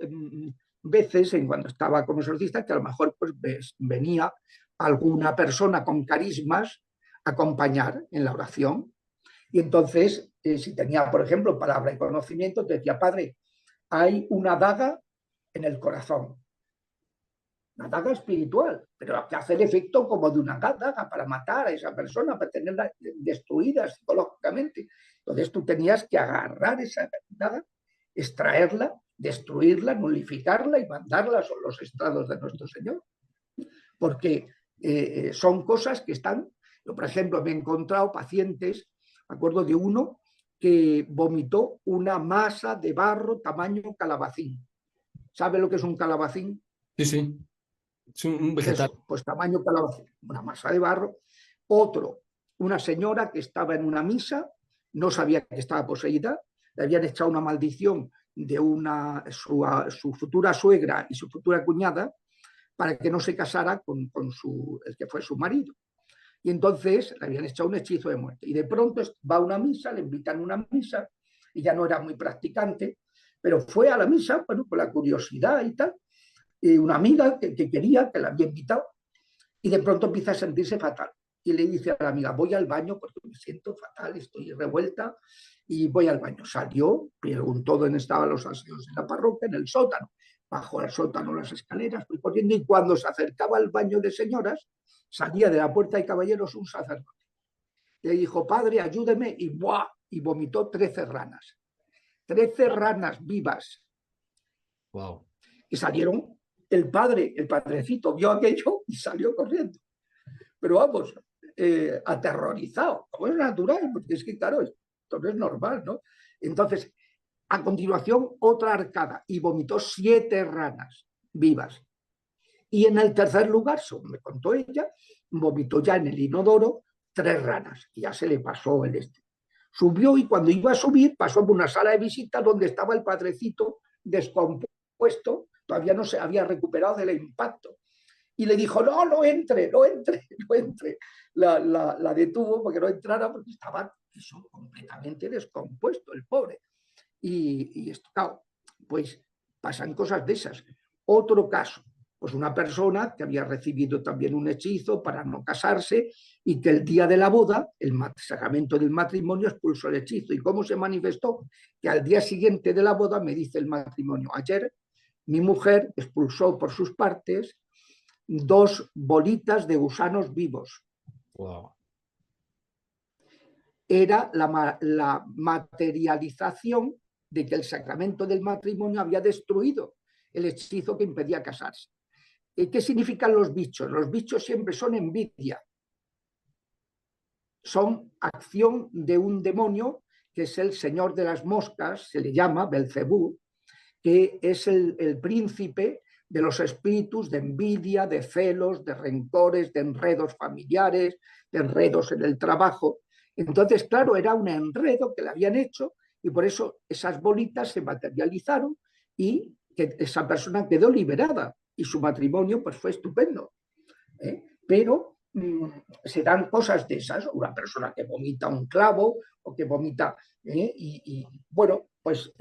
veces en cuando estaba como exorcista que a lo mejor pues, venía alguna persona con carismas a acompañar en la oración. Y entonces, si tenía, por ejemplo, palabra y conocimiento, te decía, padre, hay una daga en el corazón. Una daga espiritual, pero que hace el efecto como de una daga para matar a esa persona, para tenerla destruida psicológicamente. Entonces tú tenías que agarrar esa daga, extraerla, destruirla, nulificarla y mandarla a los estrados de nuestro Señor. Porque son cosas que están... Yo, por ejemplo, me he encontrado pacientes, me acuerdo de uno que vomitó una masa de barro tamaño calabacín. ¿Sabe lo que es un calabacín? Sí, sí. Es un vegetal. Eso, pues tamaño calabacín, una masa de barro. Otro, una señora que estaba en una misa, no sabía que estaba poseída, le habían echado una maldición de su futura suegra y su futura cuñada para que no se casara con el que fue su marido. Y entonces le habían echado un hechizo de muerte. Y de pronto va a una misa, le invitan a una misa, y ya no era muy practicante, pero fue a la misa, bueno, con la curiosidad y tal, y una amiga que quería, que la había invitado, y de pronto empieza a sentirse fatal. Y le dice a la amiga, voy al baño porque me siento fatal, estoy revuelta y voy al baño. Salió, preguntó dónde estaban los aseos en la parroquia, en el sótano. Bajó al sótano las escaleras, fui corriendo y cuando se acercaba al baño de señoras, salía de la puerta de caballeros un sacerdote. Le dijo, padre, ayúdeme, y ¡buah! Y vomitó 13 ranas. 13 ranas vivas. Wow. Y salieron, el padre, el padrecito, vio aquello y salió corriendo. Pero vamos, aterrorizado, como es natural, porque es que, claro, esto no es normal, ¿no? Entonces, a continuación, otra arcada y vomitó 7 ranas vivas. Y en el tercer lugar, según me contó ella, vomitó ya en el inodoro 3 ranas, y ya se le pasó el este. Subió y cuando iba a subir, pasó por una sala de visita donde estaba el padrecito descompuesto, todavía no se había recuperado del impacto. Y le dijo, no, no entre, no entre, no entre. La detuvo porque no entrara porque estaba eso, completamente descompuesto, el pobre. Y esto, claro, pues pasan cosas de esas. Otro caso, pues una persona que había recibido también un hechizo para no casarse y que el día de la boda, el sacramento del matrimonio, expulsó el hechizo. ¿Y cómo se manifestó? Que al día siguiente de la boda me dice el matrimonio, ayer mi mujer expulsó por sus partes 2 bolitas de gusanos vivos. Wow. Era la materialización de que el sacramento del matrimonio había destruido el hechizo que impedía casarse. ¿Qué significan los bichos? Los bichos siempre son envidia, son acción de un demonio que es el señor de las moscas, se le llama Belcebú, que es el príncipe de los espíritus de envidia, de celos, de rencores, de enredos familiares, de enredos en el trabajo. Entonces, claro, era un enredo que le habían hecho y por eso esas bolitas se materializaron y que esa persona quedó liberada y su matrimonio pues fue estupendo. Pero se dan cosas de esas, una persona que vomita un clavo o que vomita, y bueno, pues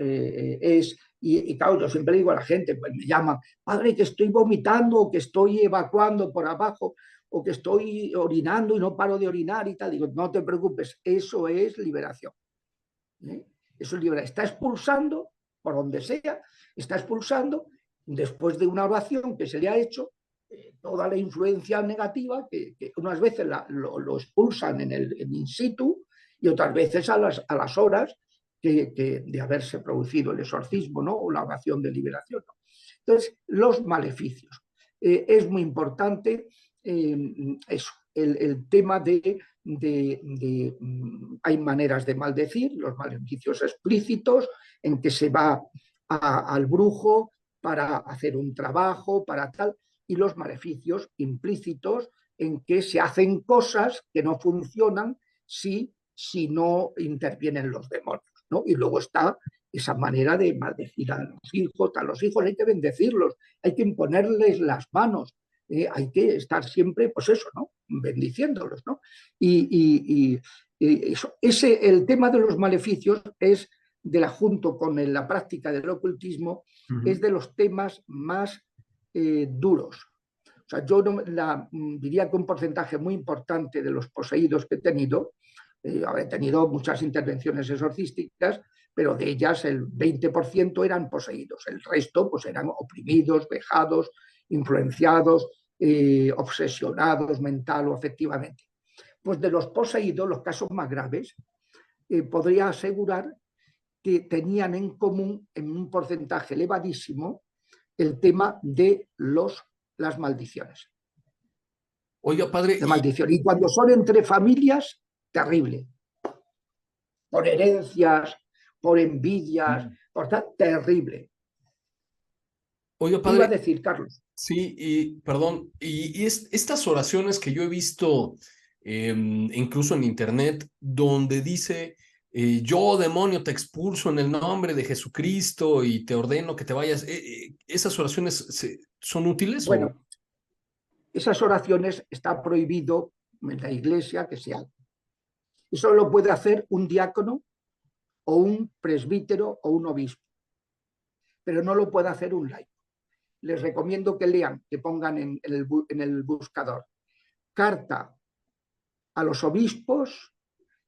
y claro, yo siempre digo a la gente, pues me llaman, padre, que estoy vomitando o que estoy evacuando por abajo o que estoy orinando y no paro de orinar y tal. Digo, no te preocupes, eso es liberación. Eso es liberación. Está expulsando, por donde sea, está expulsando, después de una oración que se le ha hecho, toda la influencia negativa que unas veces lo expulsan en in situ y otras veces a las horas de haberse producido el exorcismo, ¿no? O la oración de liberación, ¿no? Entonces, los maleficios. Es muy importante eso, el tema hay maneras de maldecir, los maleficios explícitos, en que se va al brujo para hacer un trabajo, para tal, y los maleficios implícitos en que se hacen cosas que no funcionan si no intervienen los demonios, ¿no? Y luego está esa manera de maldecir a los hijos. A los hijos hay que bendecirlos, hay que imponerles las manos, hay que estar siempre, pues eso, ¿no? Bendiciéndolos, ¿no? Y eso, el tema de los maleficios es, junto con la práctica del ocultismo, es de los temas más duros. O sea, yo diría que un porcentaje muy importante de los poseídos que he tenido, habré tenido muchas intervenciones exorcísticas, pero de ellas el 20% eran poseídos, el resto pues eran oprimidos, vejados, influenciados, obsesionados mental o afectivamente. Pues de los poseídos, los casos más graves, podría asegurar que tenían en común, en un porcentaje elevadísimo, el tema de las maldiciones. Oiga, padre, de maldición. Y cuando son entre familias, terrible. Por herencias, por envidias, por tal, terrible. oiga, ¿Qué iba a padre, decir, Carlos? sí, y perdón, y estas oraciones que yo he visto incluso en internet, donde dice, yo demonio te expulso en el nombre de Jesucristo y te ordeno que te vayas, ¿esas oraciones son útiles o? Bueno, esas oraciones está prohibido en la iglesia que se hagan. Eso lo puede hacer un diácono o un presbítero o un obispo, pero no lo puede hacer un laico. Les recomiendo que lean, que pongan en el buscador carta a los obispos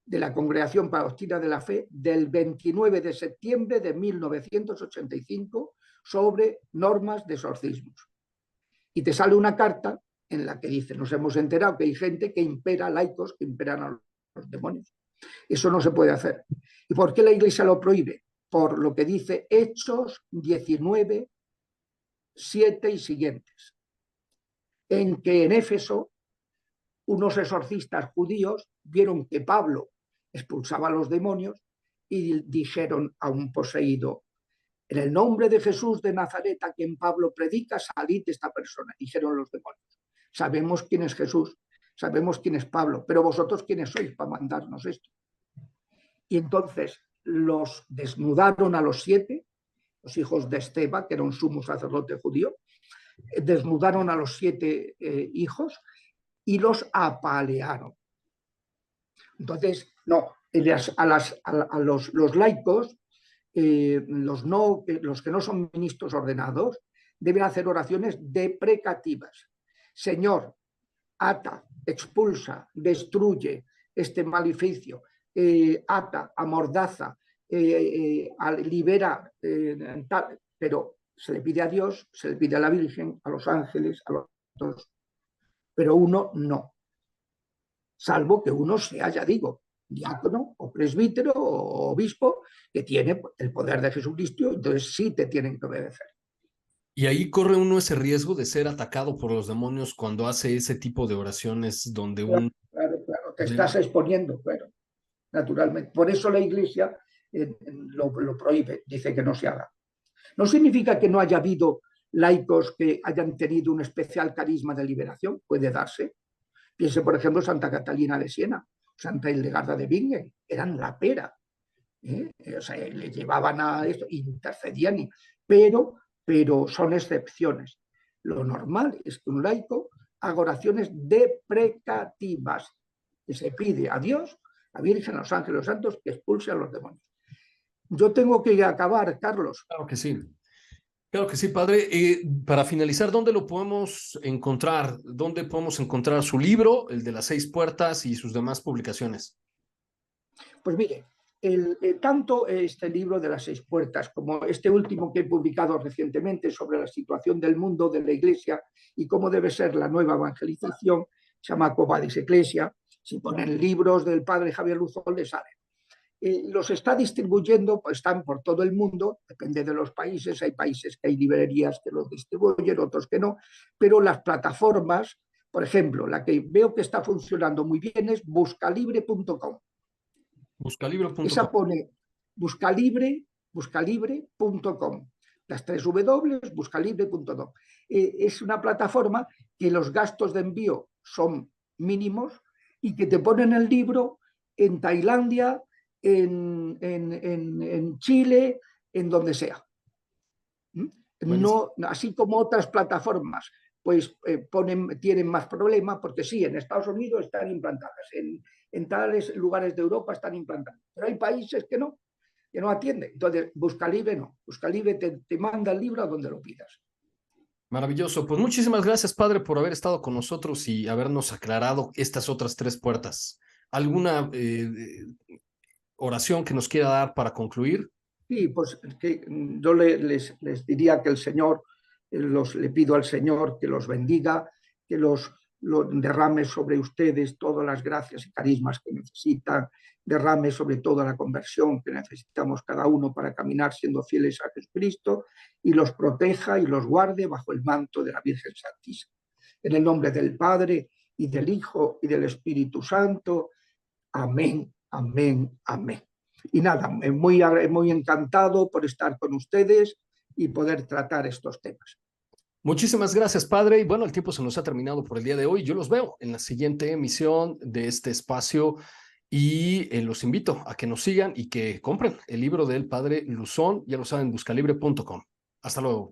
de la Congregación para la Doctrina de la Fe del 29 de septiembre de 1985 sobre normas de exorcismos. Y te sale una carta en la que dice, nos hemos enterado que hay gente que impera, laicos que imperan a los demonios. Eso no se puede hacer. ¿Y por qué la Iglesia lo prohíbe? Por lo que dice Hechos 19, 7 y siguientes, en que en Éfeso unos exorcistas judíos vieron que Pablo expulsaba a los demonios y dijeron a un poseído, en el nombre de Jesús de Nazaret, a quien Pablo predica, salid de esta persona. Dijeron los demonios, sabemos quién es Jesús, sabemos quién es Pablo, pero vosotros quiénes sois para mandarnos esto. Y entonces los desnudaron a los 7, los hijos de Esteba, que era un sumo sacerdote judío, desnudaron a los 7 hijos y los apalearon. Entonces, no, a los laicos, los que no son ministros ordenados, deben hacer oraciones deprecativas. Señor, ata, expulsa, destruye este maleficio, ata, amordaza, libera, tal, pero se le pide a Dios, se le pide a la Virgen, a los ángeles, a los dos, pero uno no, salvo que uno sea, ya digo, diácono o presbítero o obispo que tiene el poder de Jesucristo, entonces sí te tienen que obedecer. Y ahí corre uno ese riesgo de ser atacado por los demonios cuando hace ese tipo de oraciones donde un... Claro, te estás exponiendo, claro, naturalmente. Por eso la Iglesia lo prohíbe, dice que no se haga. No significa que no haya habido laicos que hayan tenido un especial carisma de liberación, puede darse. Piense, por ejemplo, Santa Catalina de Siena, Santa Hildegarda de Bingen, eran la pera. O sea, le llevaban a esto, intercedían, pero son excepciones. Lo normal es que un laico haga oraciones deprecativas, que se pide a Dios, a Virgen, a los ángeles, a los santos, que expulse a los demonios. Yo tengo que acabar, Carlos. Claro que sí. Claro que sí, padre. Para finalizar, ¿dónde lo podemos encontrar? ¿Dónde podemos encontrar su libro, el de las 6 puertas y sus demás publicaciones? Pues mire, tanto este libro de las 6 puertas como este último que he publicado recientemente sobre la situación del mundo, de la Iglesia y cómo debe ser la nueva evangelización, se llama Quo Vadis Ecclesia. Si ponen libros del padre Javier Luzón, les salen. Los está distribuyendo, pues están por todo el mundo, depende de los países, hay países que hay librerías que los distribuyen, otros que no, pero las plataformas, por ejemplo, la que veo que está funcionando muy bien es buscalibre.com. Buscalibre.com. Esa pone buscalibre.com. Las 3 W, buscalibre.com. Es una plataforma que los gastos de envío son mínimos y que te ponen el libro en Tailandia, en Chile, en donde sea. No, así como otras plataformas, pues tienen más problemas, porque sí, en Estados Unidos están implantadas, en tales lugares de Europa están implantadas, pero hay países que no atienden. Entonces, Buscalibre no. Buscalibre te manda el libro a donde lo pidas. Maravilloso. Pues muchísimas gracias, padre, por haber estado con nosotros y habernos aclarado estas otras 3 puertas. ¿Alguna oración que nos quiera dar para concluir? Sí, pues que yo les diría que el Señor, le pido al Señor que los bendiga, que los derrame sobre ustedes todas las gracias y carismas que necesitan, derrame sobre todo la conversión que necesitamos cada uno para caminar siendo fieles a Jesucristo, y los proteja y los guarde bajo el manto de la Virgen Santísima. En el nombre del Padre, y del Hijo, y del Espíritu Santo. Amén, amén, amén. Y nada, muy encantado por estar con ustedes y poder tratar estos temas. Muchísimas gracias, padre. Y bueno, el tiempo se nos ha terminado por el día de hoy. Yo los veo en la siguiente emisión de este espacio y los invito a que nos sigan y que compren el libro del padre Luzón. Ya lo saben, buscalibre.com. Hasta luego.